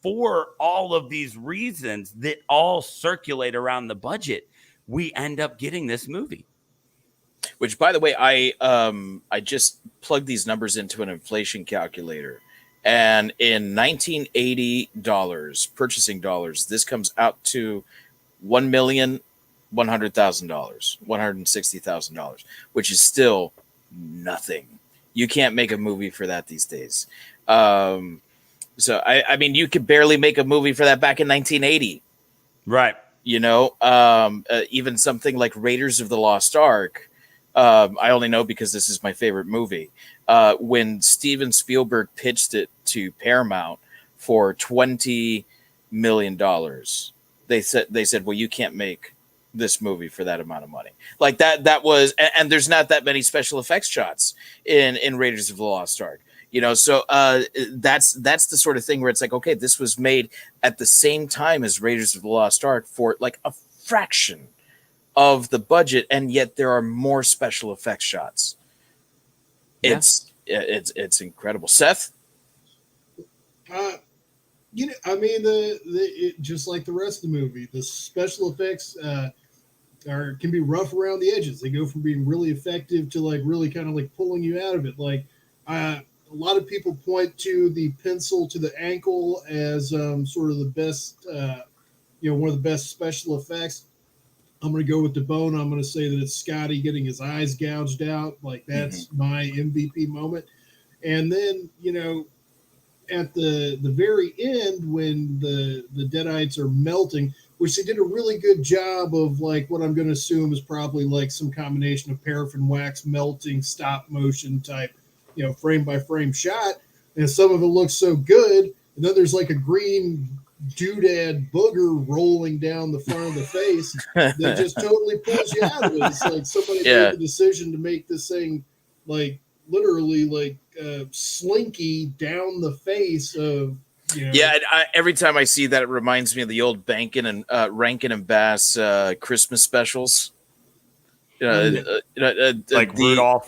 for all of these reasons that all circulate around the budget, we end up getting this movie. Which, by the way, I just plugged these numbers into an inflation calculator, and in 1980 purchasing dollars, this comes out to $1,100,000, $160,000, which is still nothing. You can't make a movie for that these days. So I mean, you could barely make a movie for that back in 1980, right? Even something like Raiders of the Lost Ark. I only know because this is my favorite movie. When Steven Spielberg pitched it to Paramount for $20 million, they said, well, you can't make this movie for that amount of money. Like that was, and there's not that many special effects shots in Raiders of the Lost Ark. So that's the sort of thing where it's like, okay, this was made at the same time as Raiders of the Lost Ark for like a fraction of the budget, and yet there are more special effects shots. Yeah. It's incredible. Seth? I mean, just like the rest of the movie, the special effects can be rough around the edges. They go from being really effective to like really kind of like pulling you out of it. Like a lot of people point to the pencil to the ankle as sort of the best, one of the best special effects. I'm going to go with the bone. I'm going to say that it's Scotty getting his eyes gouged out. Like that's my MVP moment. And then, at the very end, when the Deadites are melting, which they did a really good job of, like what I'm going to assume is probably like some combination of paraffin wax melting, stop motion type, frame by frame shot. And some of it looks so good. And then there's like a green doodad booger rolling down the front of the face that just totally pulls you out of it. It's like somebody made the decision to make this thing like literally like slinky down the face of. Every time I see that, it reminds me of the old Rankin and Bass Christmas specials. Like Rudolph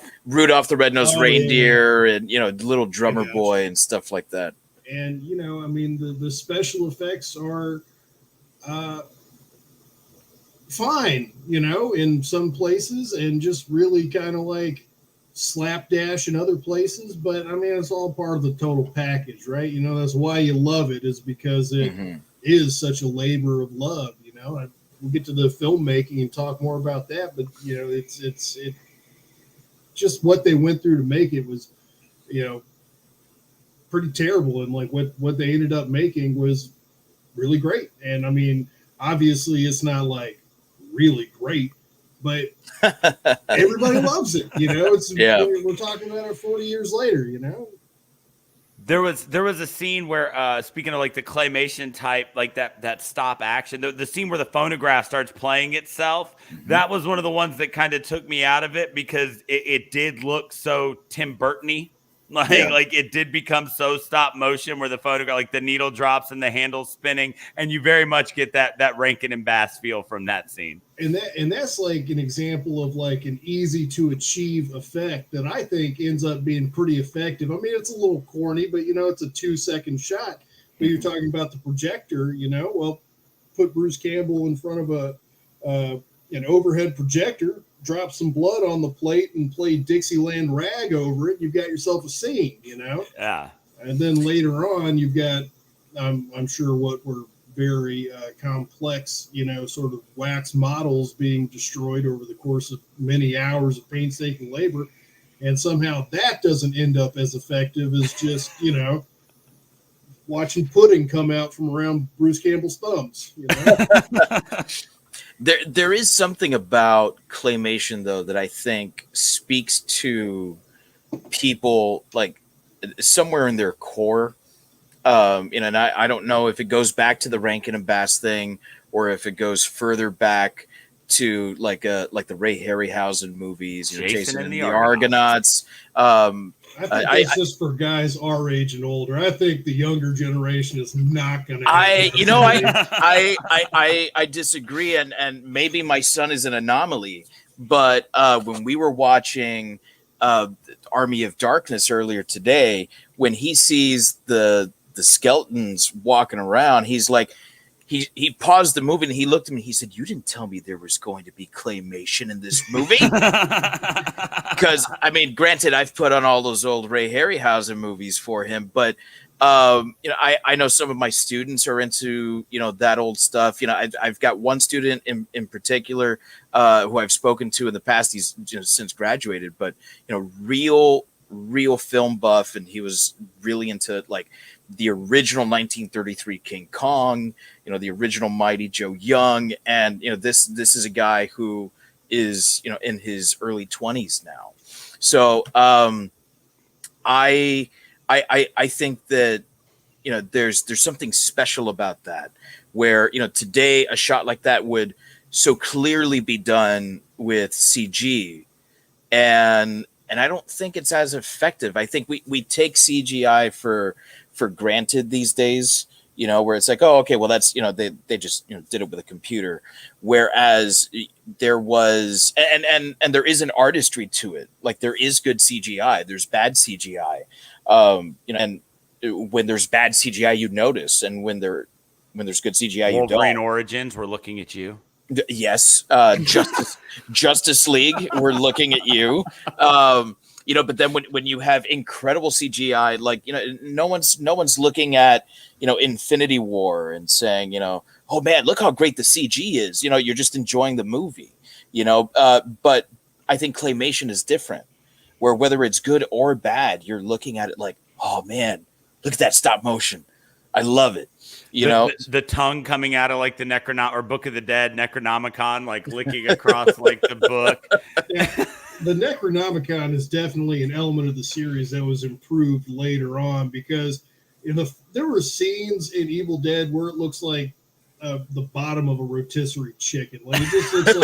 the Red-Nosed Reindeer, and Little Drummer Boy and stuff like that. And I mean, the special effects are fine, in some places, and just really kind of like slapdash in other places. But I mean, it's all part of the total package, right? That's why you love it, is because it is such a labor of love. We'll get to the filmmaking and talk more about that, but it's just what they went through to make it was, pretty terrible. And like what they ended up making was really great. And I mean, obviously it's not like really great, but everybody loves it. We're talking about it 40 years later, There was a scene where, speaking of like the claymation type, like that stop action, the scene where the phonograph starts playing itself, that was one of the ones that kind of took me out of it, because it did look so Tim Burton-y. Like it did become so stop motion, where the photograph, like the needle drops and the handle's spinning, and you very much get that Rankin and Bass feel from that scene. And that's like an example of like an easy to achieve effect that I think ends up being pretty effective. I mean, it's a little corny, but it's a 2-second shot. But you're talking about the projector, well, put Bruce Campbell in front of an overhead projector, drop some blood on the plate, and play Dixieland Rag over it. You've got yourself a scene, Yeah. And then later on, you've got, I'm sure what were very complex, sort of wax models being destroyed over the course of many hours of painstaking labor. And somehow that doesn't end up as effective as just, watching pudding come out from around Bruce Campbell's thumbs. There is something about claymation, though, that I think speaks to people like somewhere in their core. And I don't know if it goes back to the Rankin and Bass thing, or if it goes further back to like the Ray Harryhausen movies, Jason and the Argonauts. I think that's just for guys our age and older. I think the younger generation is not going to. I disagree, and maybe my son is an anomaly. But when we were watching Army of Darkness earlier today, when he sees the skeletons walking around, he's like, he paused the movie and he looked at me. He said, "You didn't tell me there was going to be claymation in this movie." Because I mean, granted, I've put on all those old Ray Harryhausen movies for him, but I know some of my students are into that old stuff. I've got one student in particular who I've spoken to in the past. He's since graduated, but real film buff, and he was really into like the original 1933 King Kong, the original Mighty Joe Young, and this is a guy who is in his early 20s now. So I think that there's something special about that, where today a shot like that would so clearly be done with CG, and and I don't think it's as effective. I think we take CGI for granted these days, where it's like, oh, okay, well, that's, they just, did it with a computer. Whereas there was, and there is an artistry to it. Like, there is good CGI, there's bad CGI. And when there's bad CGI, you notice. And when there's good CGI, you don't. Wolverine Origins, we're looking at you. Yes. Justice League, we're looking at you. But then when you have incredible CGI, like, no one's looking at, Infinity War and saying, oh man, look how great the CG is. You're just enjoying the movie, but I think claymation is different, where whether it's good or bad, you're looking at it like, oh man, look at that stop motion. I love it. The tongue coming out of like the or Book of the Dead Necronomicon, like licking across like the book. Yeah. The Necronomicon is definitely an element of the series that was improved later on, because there were scenes in Evil Dead where it looks like the bottom of a rotisserie chicken. Like, it just looks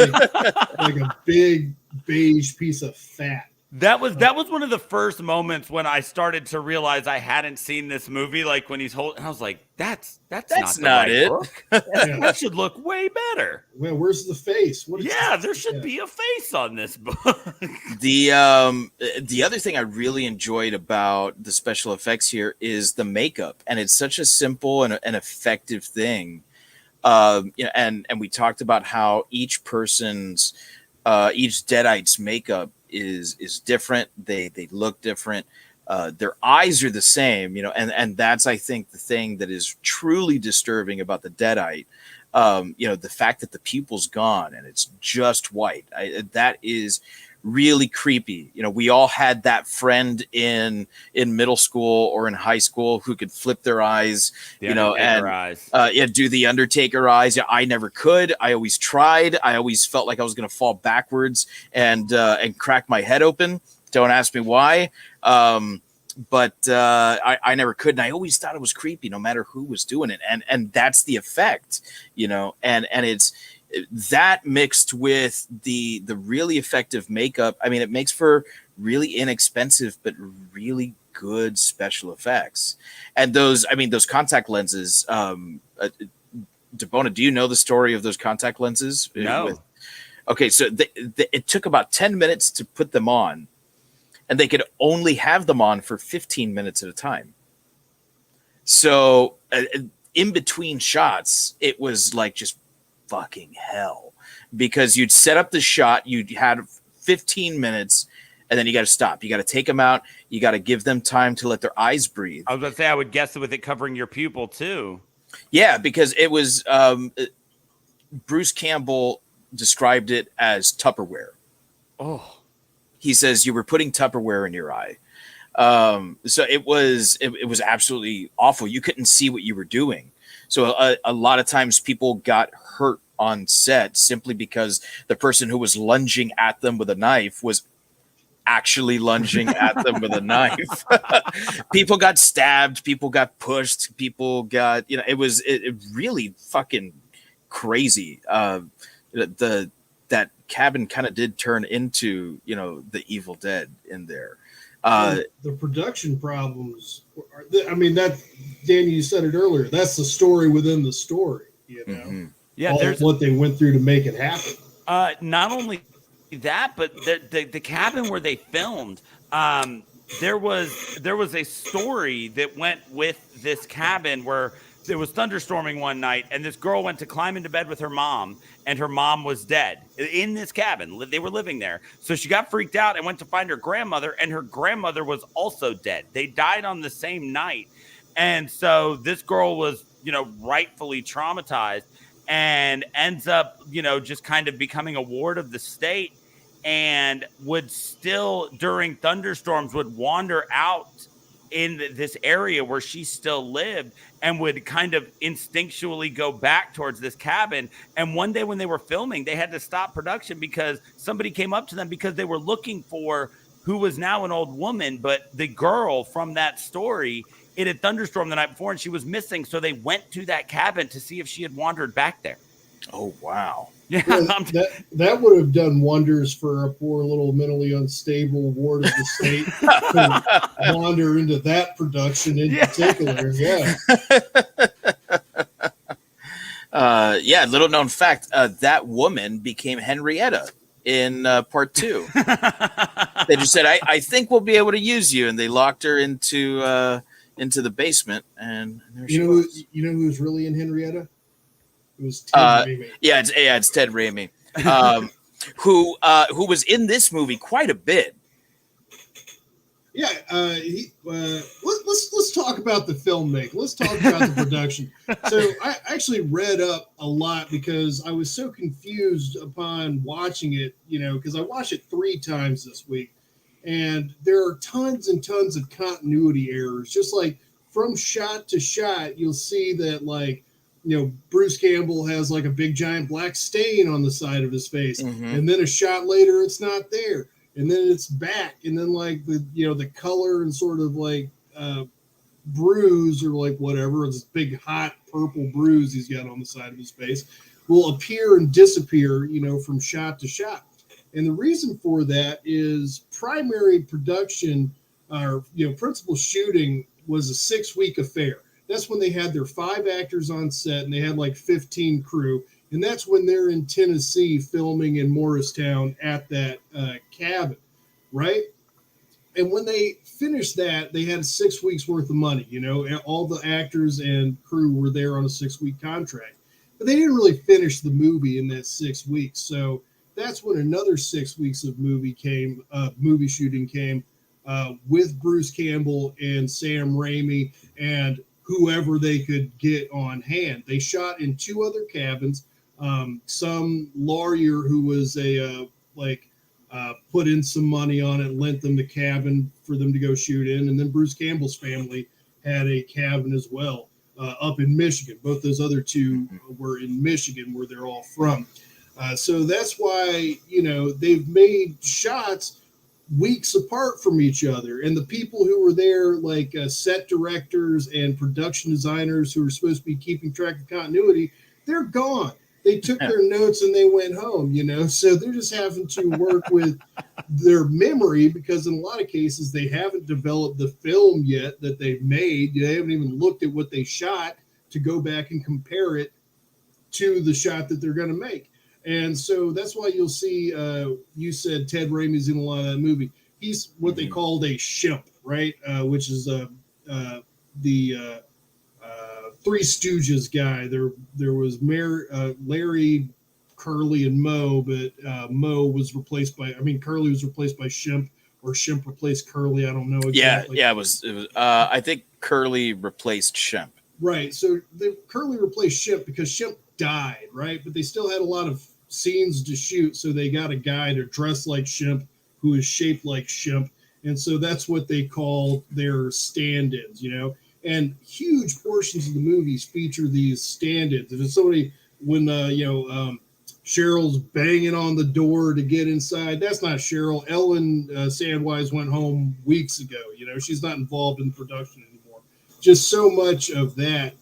like a big beige piece of fat. That was one of the first moments when I started to realize I hadn't seen this movie. Like, when he's holding, I was like, that's not it. Yeah. That should look way better. Well, where's the face? There should be a face on this book. The other thing I really enjoyed about the special effects here is the makeup, and it's such a simple and effective thing. And we talked about how each person's each Deadite's makeup is different. They look different. Their eyes are the same, and that's, I think, the thing that is truly disturbing about the Deadite. The fact that the pupil's gone and it's just white. That is really creepy. We all had that friend in middle school or in high school who could flip their eyes, eyes. Do the Undertaker eyes. Yeah, I never could. I always tried. I always felt like I was going to fall backwards and crack my head open. Don't ask me why. But I never could. And I always thought it was creepy no matter who was doing it. And that's the effect, and it's that mixed with the really effective makeup. I mean, it makes for really inexpensive but really good special effects. And those contact lenses, Debona, do you know the story of those contact lenses? No. Okay, so it took about 10 minutes to put them on, and they could only have them on for 15 minutes at a time. So in between shots, it was like just fucking hell, because you'd set up the shot, you'd had 15 minutes, and then you got to stop. You got to take them out. You got to give them time to let their eyes breathe. I was going to say, I would guess with it covering your pupil too. Yeah, because it was Bruce Campbell described it as Tupperware. Oh, he says you were putting Tupperware in your eye. So it was absolutely awful. You couldn't see what you were doing. So a lot of times people got hurt on set simply because the person who was lunging at them with a knife was actually lunging at them with a knife. People got stabbed. People got pushed. People got, it really fucking crazy. That cabin kind of did turn into, the Evil Dead in there. The production problems, that, Danny, you said it earlier, that's the story within the story, Mm-hmm. Yeah, there's what they went through to make it happen. Not only that, but the cabin where they filmed, there was a story that went with this cabin where it was thunderstorming one night, and this girl went to climb into bed with her mom, and her mom was dead in this cabin. They were living there. So she got freaked out and went to find her grandmother, and her grandmother was also dead. They died on the same night. And so this girl was, rightfully traumatized, and ends up, just kind of becoming a ward of the state, and would still, during thunderstorms, would wander out in this area where she still lived, and would kind of instinctually go back towards this cabin. And one day when they were filming, they had to stop production because somebody came up to them because they were looking for who was now an old woman, but the girl from that story, it had thunderstormed the night before and she was missing. So they went to that cabin to see if she had wandered back there. Oh, wow. Yeah, that would have done wonders for a poor little mentally unstable ward of the state to wander into that production in particular. Yeah. Yeah, little known fact, that woman became Henrietta in part 2. They just said, I think we'll be able to use you, and they locked her into the basement, and there she was. You know who was really in Henrietta? It was Ted Raimi. Yeah, it's Ted Raimi, who was in this movie quite a bit. Yeah, let's talk about the filmmaking. Let's talk about the production. So I actually read up a lot because I was so confused upon watching it, because I watched it 3 times this week, and there are tons and tons of continuity errors. Just like from shot to shot, you'll see that Bruce Campbell has like a big giant black stain on the side of his face, and then a shot later it's not there. And then it's back, and then the color and sort of bruise or whatever, this big hot purple bruise he's got on the side of his face will appear and disappear, from shot to shot. And the reason for that is primary production, or principal shooting was a 6-week affair. That's when they had their 5 actors on set and they had 15 crew. And that's when they're in Tennessee filming in Morristown at that cabin, right? And when they finished that, they had 6 weeks worth of money. All the actors and crew were there on a 6-week contract. But they didn't really finish the movie in that 6 weeks. So that's when another 6 weeks of movie shooting came with Bruce Campbell and Sam Raimi and whoever they could get on hand. They shot in 2 other cabins. Some lawyer who was put in some money on it, lent them the cabin for them to go shoot in. And then Bruce Campbell's family had a cabin as well up in Michigan. Both those other 2 were in Michigan, where they're all from. So that's why, they've made shots weeks apart from each other. And the people who were there, set directors and production designers who were supposed to be keeping track of continuity, they're gone. They took their notes and they went home, so they're just having to work with their memory, because in a lot of cases they haven't developed the film yet that they've made. They haven't even looked at what they shot to go back and compare it to the shot that they're going to make. And so that's why you'll see, you said Ted Raimi's in a lot of that movie. He's what they called a shimp, right? Which is the Three Stooges guy. There was Larry, Curly, and Moe, but Moe was replaced by, Curly was replaced by Shimp, or Shimp replaced Curly. I don't know exactly. Yeah, it was I think Curly replaced Shimp. Right. So Curly replaced Shimp because Shimp died, right? But they still had a lot of scenes to shoot, so they got a guy to dress like Shimp who is shaped like Shimp. And so that's what they call their stand-ins, And huge portions of the movies feature these stand-ins. If it's somebody, when Cheryl's banging on the door to get inside, that's not Cheryl. Ellen Sandwise went home weeks ago. She's not involved in the production anymore. Just so much of that,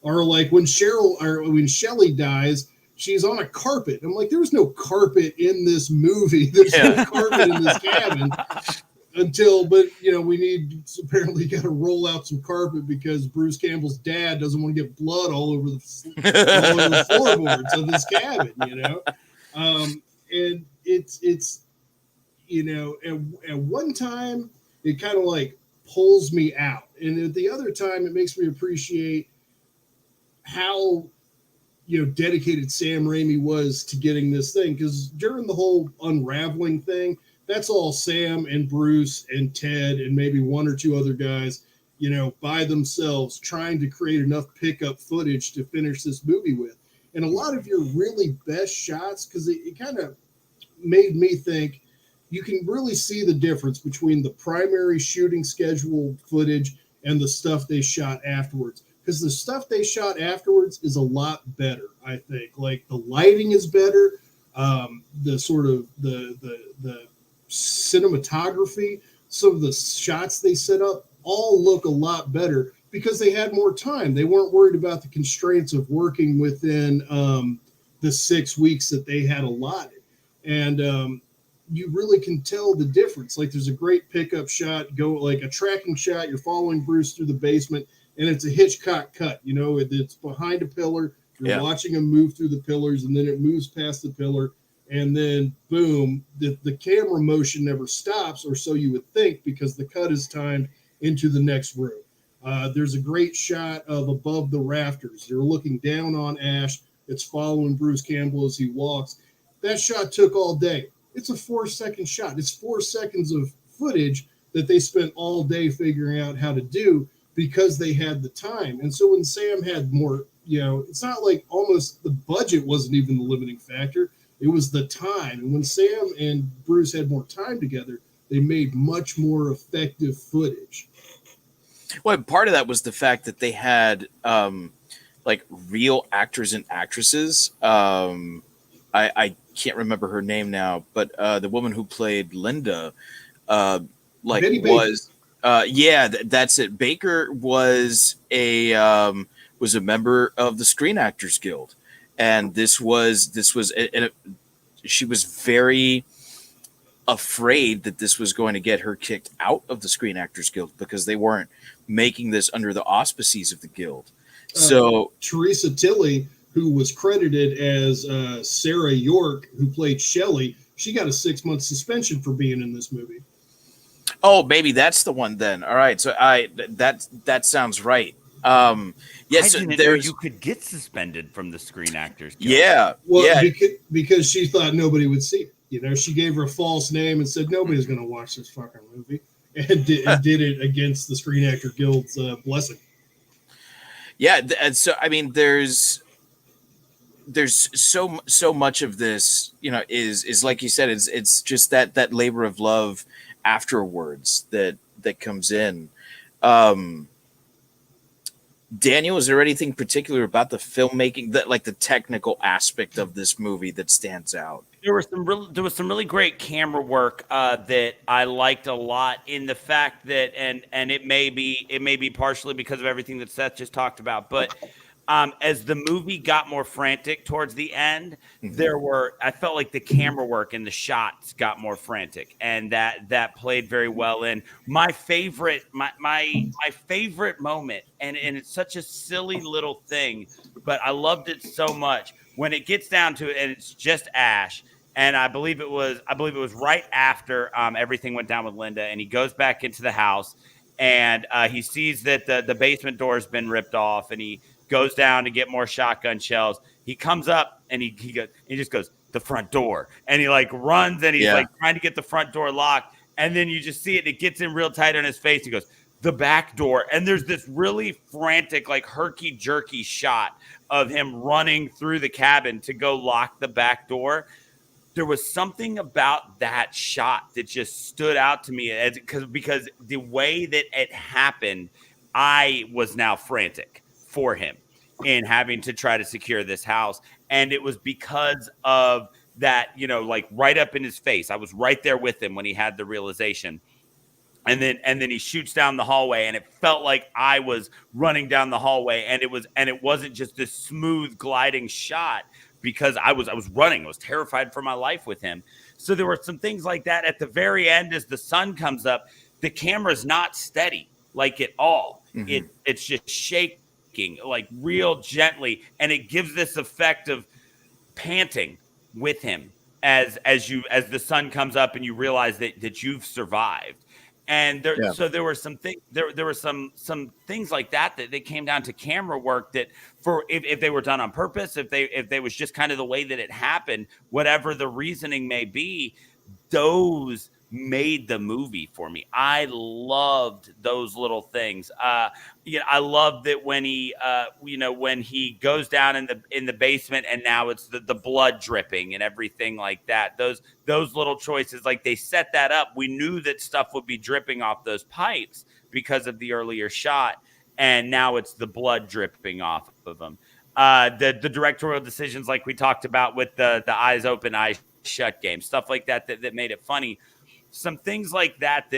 or when Shelley dies, she's on a carpet. I'm like, there was no carpet in this movie. There's no carpet in this cabin. We apparently got to roll out some carpet because Bruce Campbell's dad doesn't want to get blood all over the floorboards of his cabin, and it's at one time it kind of pulls me out, and at the other time it makes me appreciate how dedicated Sam Raimi was to getting this thing, because during the whole unraveling thing, that's all Sam and Bruce and Ted and maybe 1 or 2 other guys, by themselves trying to create enough pickup footage to finish this movie with. And a lot of your really best shots, because it kind of made me think, you can really see the difference between the primary shooting schedule footage and the stuff they shot afterwards. Because the stuff they shot afterwards is a lot better, I think. The lighting is better, the sort of the cinematography, some of the shots they set up all look a lot better because they had more time. They weren't worried about the constraints of working within the 6 weeks that they had allotted. And you really can tell the difference. Like there's a great pickup shot, like a tracking shot. You're following Bruce through the basement, and it's a Hitchcock cut. You know, it's behind a pillar. You're watching him move through the pillars, and then it moves past the pillar, and then boom, the camera motion never stops, or so you would think, because the cut is timed into the next room. There's a great shot of above the rafters. You're looking down on Ash. It's following Bruce Campbell as he walks. That shot took all day. It's a 4-second shot. It's 4 seconds of footage that they spent all day figuring out how to do because they had the time. And so when Sam had more, you know, it's not like almost the budget wasn't even the limiting factor. It was the time. And when Sam and Bruce had more time together, they made much more effective footage. Well, part of that was the fact that they had like real actors and actresses. I can't remember her name now, but the woman who played Linda, like Betty was, that's it. Baker was a member of the Screen Actors Guild, and this was, and she was very afraid that this was going to get her kicked out of the Screen Actors Guild because they weren't making this under the auspices of the guild. So Teresa Tilley, who was credited as Sarah York, who played Shelley, she got a 6-month suspension for being in this movie. Oh, maybe that's the one then. All right, so that sounds right. Yes, I didn't know you could get suspended from the Screen Actors Guild. Yeah, well, because she thought nobody would see it. You know, she gave her a false name and said nobody's going to watch this fucking movie, and did it against the Screen Actor Guild's blessing. Yeah, and so I mean, there's so much of this, you know, is like you said, it's just that labor of love afterwards that comes in. Daniel, is there anything particular about the filmmaking, that like the technical aspect of this movie that stands out? There was some really great camera work that I liked a lot, in the fact that, and it may be partially because of everything that Seth just talked about, but as the movie got more frantic towards the end, I felt like the camera work and the shots got more frantic, and that played very well in. My favorite moment, and it's such a silly little thing, but I loved it so much, when it gets down to it and it's just Ash. And I believe it was right after everything went down with Linda, and he goes back into the house, and he sees that the basement door has been ripped off, and he goes down to get more shotgun shells. He comes up and he just goes, the front door, and he like runs, and he's like trying to get the front door locked, and then you just see it. It gets in real tight on his face. He goes, the back door, and there's this really frantic, like herky jerky shot of him running through the cabin to go lock the back door. There was something about that shot that just stood out to me, because the way that it happened, I was now frantic for him in having to try to secure this house. And it was because of that, you know, like right up in his face. I was right there with him when he had the realization. And then he shoots down the hallway, and it felt like I was running down the hallway, and it wasn't just this smooth gliding shot, because I was running. I was terrified for my life with him. So there were some things like that. At the very end, as the sun comes up, the camera's not steady, like at all. It's just shaking, like real gently, and it gives this effect of panting with him as the sun comes up and you realize that you've survived. And so there were some things. There were some things like that came down to camera work that, for if they were done on purpose, if they was just kind of the way that it happened, whatever the reasoning may be, those made the movie for me. I loved those little things. I loved that when he goes down in the basement, and now it's the blood dripping and everything like that. Those little choices, like they set that up. We knew that stuff would be dripping off those pipes because of the earlier shot, and now it's the blood dripping off of them. The directorial decisions, like we talked about with the eyes open, eyes shut game, stuff like that made it funny. some things like that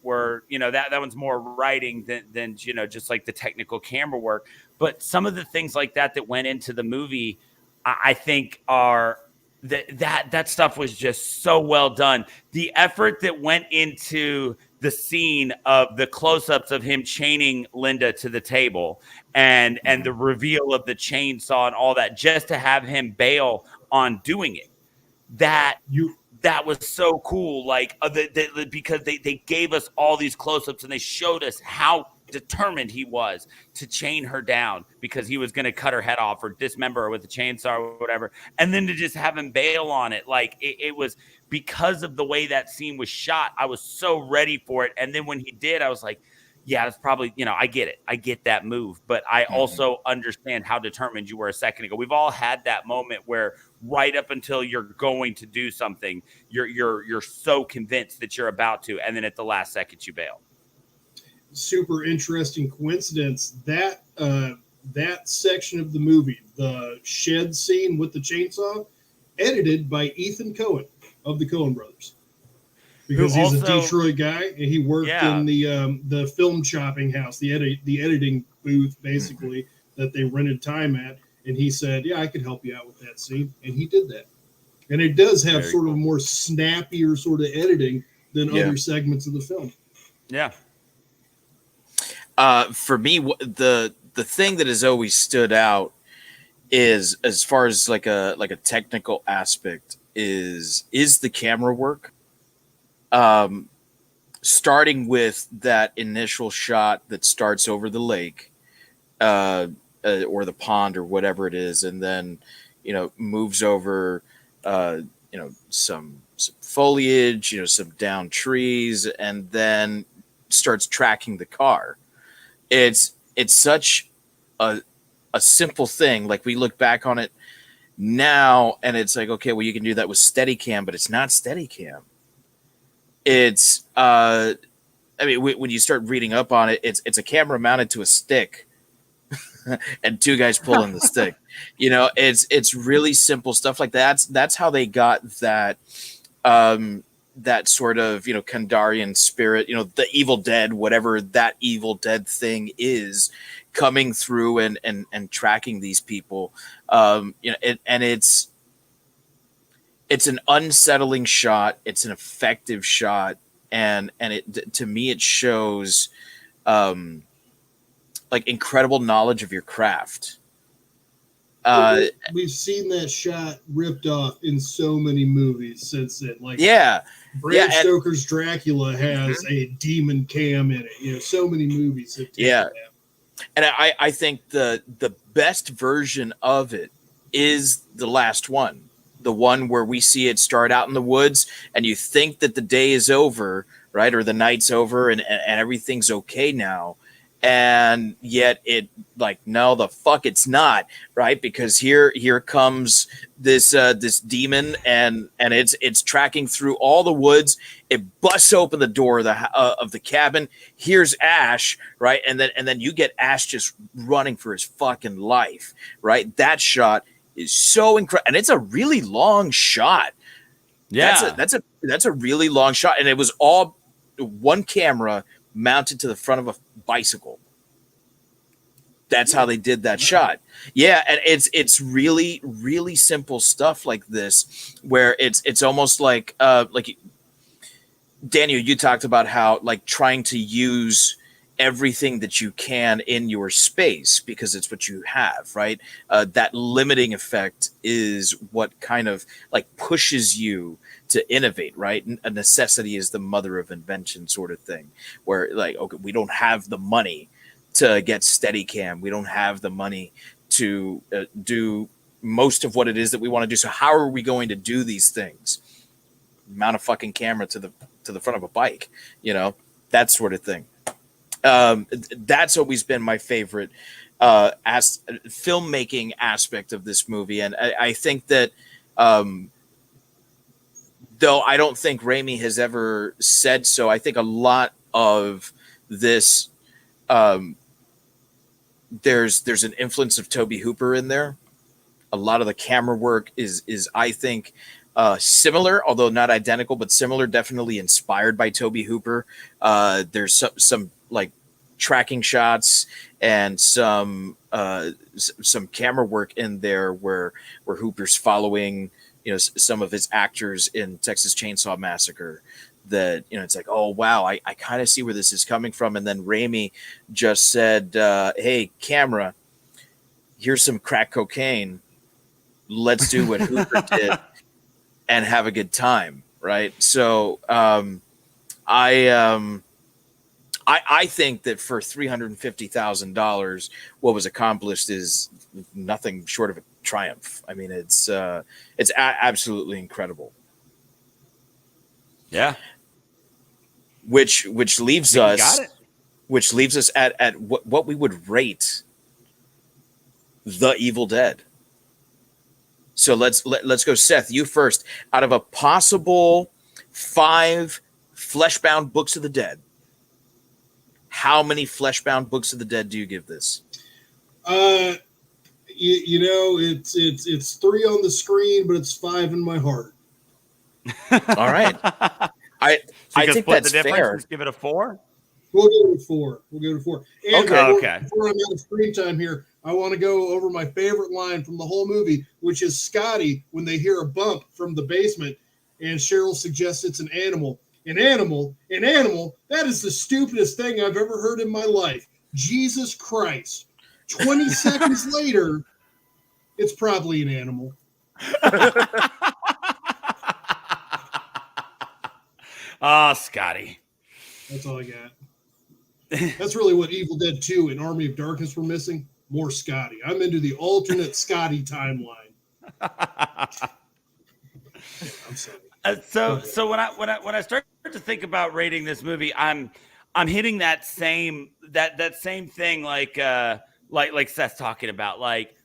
were, you know, that one's more writing than you know, just like the technical camera work. But some of the things like that went into the movie, I think are that stuff was just so well done. The effort that went into the scene of the close-ups of him chaining Linda to the table and the reveal of the chainsaw and all that, just to have him bail on doing it. That was so cool. Like because they gave us all these close-ups and they showed us how determined he was to chain her down because he was going to cut her head off or dismember her with a chainsaw or whatever. And then to just have him bail on it. Like it was because of the way that scene was shot. I was so ready for it. And then when he did, I was like, yeah, that's probably, you know, I get it. I get that move, but I also understand how determined you were a second ago. We've all had that moment where right up until you're going to do something, you're so convinced that you're about to, and then at the last second you bail. Super interesting coincidence that that section of the movie, the shed scene with the chainsaw, edited by Ethan Coen of the Coen Brothers, because he's a Detroit guy and he worked in the film chopping house, the editing booth basically that they rented time at, and he said, "Yeah, I could help you out with that scene," and he did that. And it does have sort of more snappier sort of editing than other segments of the film. Yeah. For me, the thing that has always stood out is, as far as like a technical aspect, is the camera work. Starting with that initial shot that starts over the lake, or the pond or whatever it is, and then, you know, moves over, you know, some foliage, you know, some down trees, and then starts tracking the car. It's such a simple thing. Like, we look back on it now and it's like, okay, well, you can do that with Steadicam, but it's not Steadicam. It's I mean, when you start reading up on it, it's a camera mounted to a stick and two guys pulling the stick. You know, it's really simple stuff like that. That's how they got that that sort of, you know, Kandarian spirit, you know, the Evil Dead, whatever that Evil Dead thing is, coming through and tracking these people. You know, it's an unsettling shot. It's an effective shot. And it, to me, it shows like incredible knowledge of your craft. We've seen that shot ripped off in so many movies since then. Like, Bram Stoker's Dracula has a demon cam in it. You know, so many movies have taken that. And I think the best version of it is the last one. The one where we see it start out in the woods and you think that the day is over, right? Or the night's over and everything's okay now. And yet it, like, no, the fuck it's not, right? Because here comes this demon and it's tracking through all the woods. It busts open the door of the cabin. Here's Ash, right? And then you get Ash just running for his fucking life, right? That shot is so incredible, and it's a really long shot. Yeah, that's a really long shot, and it was all one camera mounted to the front of a bicycle. That's how they did that shot. Yeah, and it's really, really simple stuff like this, where it's almost like Daniel, you talked about how, like, trying to use everything that you can in your space because it's what you have, right? That limiting effect is what kind of like pushes you to innovate, right? A necessity is the mother of invention, sort of thing, where, like, okay, we don't have the money to get Steadicam. We don't have the money to do most of what it is that we want to do. So how are we going to do these things? Mount a fucking camera to the front of a bike, you know, that sort of thing. That's always been my favorite filmmaking aspect of this movie. And I think that though I don't think Raimi has ever said so, I think a lot of this, there's an influence of Tobe Hooper in there. A lot of the camera work is I think, similar, although not identical, but similar, definitely inspired by Toby Hooper. There's some like tracking shots and some camera work in there where Hooper's following, some of his actors in Texas Chainsaw Massacre. That, it's like, oh wow, I kind of see where this is coming from. And then Raimi just said, hey, camera, here's some crack cocaine. Let's do what Hooper did and have a good time, right? So I think that for $350,000, what was accomplished is nothing short of a triumph. I mean, it's absolutely incredible. Yeah. Which leaves us at what we would rate The Evil Dead. So let's go, Seth. You first. Out of a possible 5 fleshbound books of the dead, how many fleshbound books of the dead do you give this? It's 3 on the screen, but it's 5 in my heart. All right. I think that's fair. Just give it a 4. We'll give it a 4. And okay. Before I'm out of screen time here, I want to go over my favorite line from the whole movie, which is Scotty when they hear a bump from the basement, and Cheryl suggests it's an animal. An animal. That is the stupidest thing I've ever heard in my life. Jesus Christ. 20 seconds later, it's probably an animal. Oh, Scotty. That's all I got. That's really what Evil Dead 2 and Army of Darkness were missing. More Scotty. I'm into the alternate Scotty timeline. I'm sorry. So when I start to think about rating this movie, I'm hitting that same thing like Seth's talking about. Like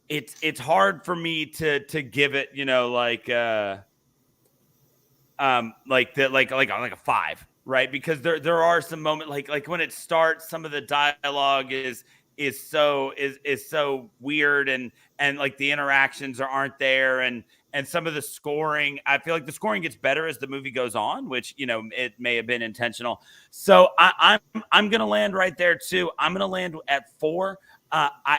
it's hard for me to give it, like a 5, right? Because there are some moments like when it starts, some of the dialogue is so weird and like the interactions aren't there, and some of the scoring, I feel like the scoring gets better as the movie goes on, which it may have been intentional. So I'm gonna land right there too. I'm gonna land at 4.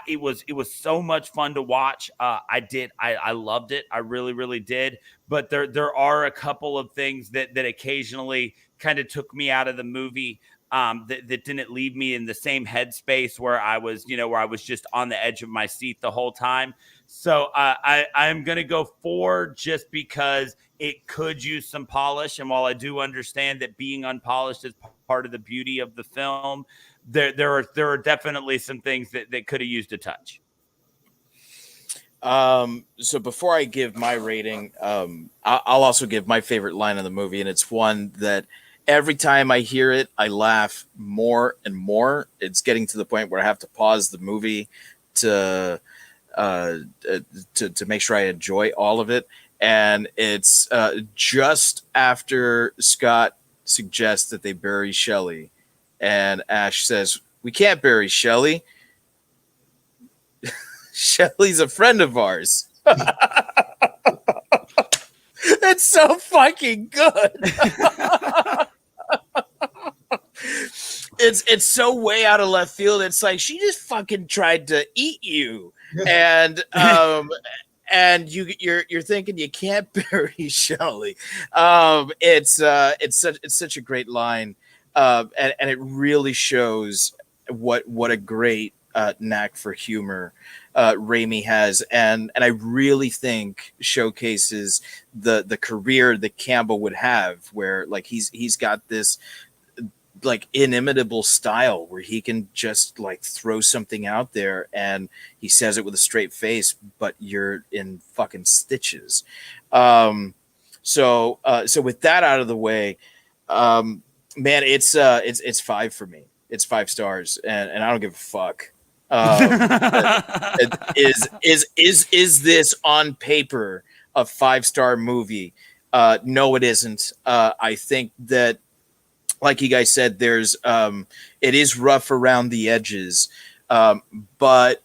It was so much fun to watch. I loved it. I really, really did. But there are a couple of things that occasionally kind of took me out of the movie. That didn't leave me in the same headspace where I was just on the edge of my seat the whole time. So I'm going to go 4 just because it could use some polish. And while I do understand that being unpolished is part of the beauty of the film, there are definitely some things that could have used a touch. So before I give my rating, I'll also give my favorite line of the movie, and it's one that every time I hear it, I laugh more and more. It's getting to the point where I have to pause the movie to make sure I enjoy all of it. And it's just after Scott suggests that they bury Shelley, and Ash says, "We can't bury Shelley. Shelley's a friend of ours." It's so fucking good. It's so way out of left field. It's like she just fucking tried to eat you, and you're thinking you can't bury Shelley. It's such a great line, and it really shows what a great knack for humor Raimi has, and I really think showcases the career that Campbell would have, where like he's got this like inimitable style where he can just like throw something out there and he says it with a straight face, but you're in fucking stitches. So with that out of the way, man, it's 5 for me. It's 5 stars, and I don't give a fuck. Is this on paper a 5-star movie? No, it isn't. I think that, like you guys said, there's it is rough around the edges, but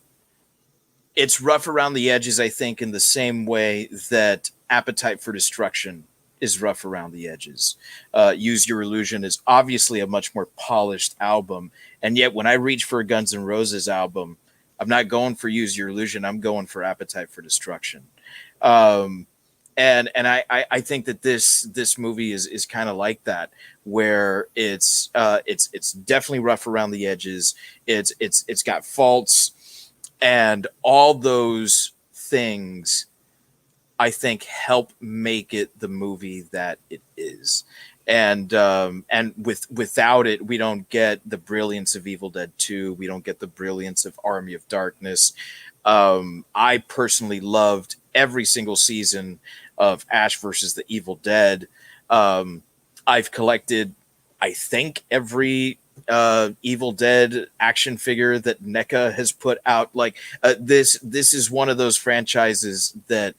it's rough around the edges, I think, in the same way that Appetite for Destruction is rough around the edges. Use Your Illusion is obviously a much more polished album, and yet when I reach for a Guns N' Roses album, I'm not going for Use Your Illusion. I'm going for Appetite for Destruction. And I think that this movie is kind of like that, where it's definitely rough around the edges. It's got faults, and all those things I think help make it the movie that it is. And without it, we don't get the brilliance of Evil Dead 2. We don't get the brilliance of Army of Darkness. I personally loved every single season of Ash versus the Evil Dead. I've collected, I think, every Evil Dead action figure that NECA has put out. Like this is one of those franchises that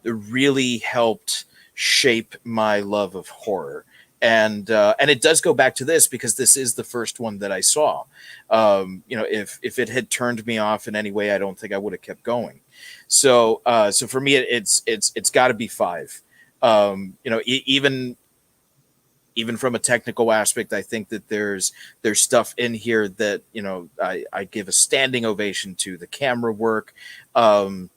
really helped shape my love of horror. And it does go back to this because this is the first one that I saw. If it had turned me off in any way, I don't think I would have kept going. So for me, it's got to be 5. Even from a technical aspect, I think that there's stuff in here that I give a standing ovation to. The camera work, the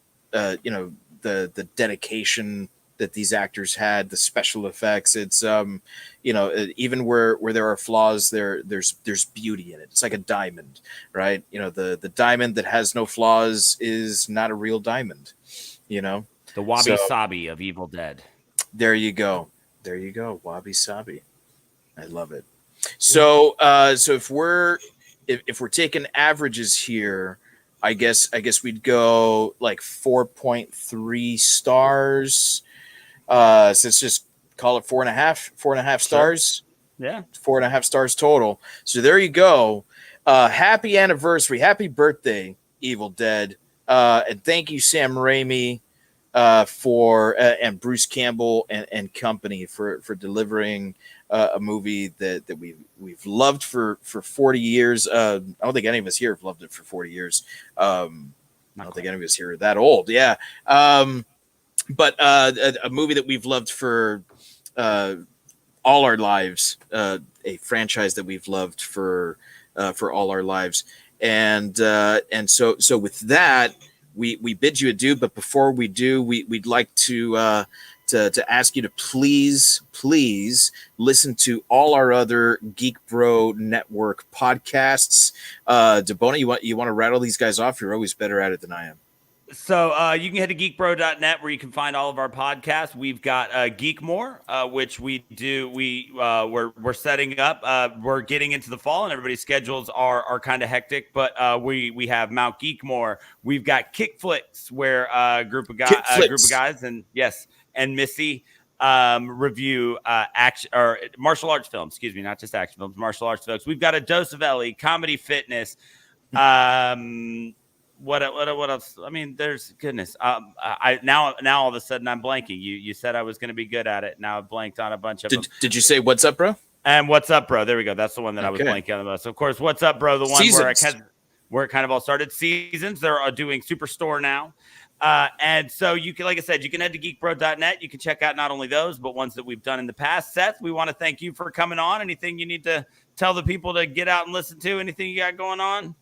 dedication that these actors had, the special effects. It's even where there are flaws, there's beauty in it. It's like a diamond, right? The diamond that has no flaws is not a real diamond. The wabi sabi of Evil Dead. There you go, wabi sabi. I love it. So if we're taking averages here, I guess we'd go like 4.3 stars. So let's just call it 4.5 stars. Sure. Yeah. 4.5 stars total. So there you go. Happy anniversary. Happy birthday, Evil Dead. And thank you, Sam Raimi, for and Bruce Campbell and company for delivering a movie that we've loved for 40 years. I don't think any of us here have loved it for 40 years. I don't think any of us here are that old. Yeah. But a movie that we've loved for all our lives, a franchise that we've loved for all our lives, and so with that, we bid you adieu. But before we do, we'd like to ask you to please listen to all our other Geek Bro Network podcasts. DeBona, you want to rattle these guys off? You're always better at it than I am. So you can head to geekbro.net where you can find all of our podcasts. We've got Geek More, which we do. We're setting up. We're getting into the fall, and everybody's schedules are kind of hectic. But we have Mount Geek More. We've got Kick Flicks, where a group of guys, and Missy review action or martial arts films. Excuse me, not just action films, martial arts films. We've got A Dose of Ellie, Comedy Fitness. What else? I mean, there's goodness. I now all of a sudden I'm blanking. You said I was going to be good at it. Now I've blanked on a bunch of them. Did you say What's Up, Bro? And What's Up, Bro? There we go. That's the one that I was blanking on the most. Of course, What's Up, Bro? The one where it kind of all started. Seasons. They're doing Superstore now. And so you can, like I said, you can head to geekbro.net. You can check out not only those, but ones that we've done in the past. Seth, we want to thank you for coming on. Anything you need to tell the people to get out and listen to? Anything you got going on?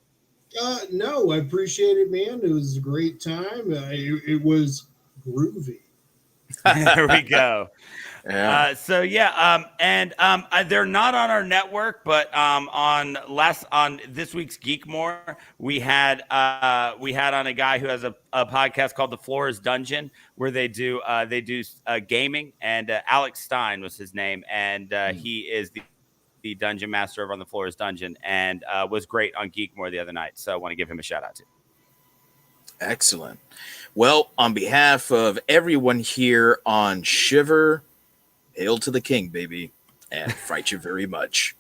No, I appreciate it, man. It was a great time. It was groovy. There we go. Yeah. They're not on our network, but on this week's Geek More, we had on a guy who has a podcast called The Floor is Dungeon, where they do gaming, and Alex Stein was his name, and he is the dungeon master over on The Floor is Dungeon, and was great on Geek More the other night. So I want to give him a shout out too. Excellent. Well, on behalf of everyone here on Shiver, hail to the king, baby, and fright you very much.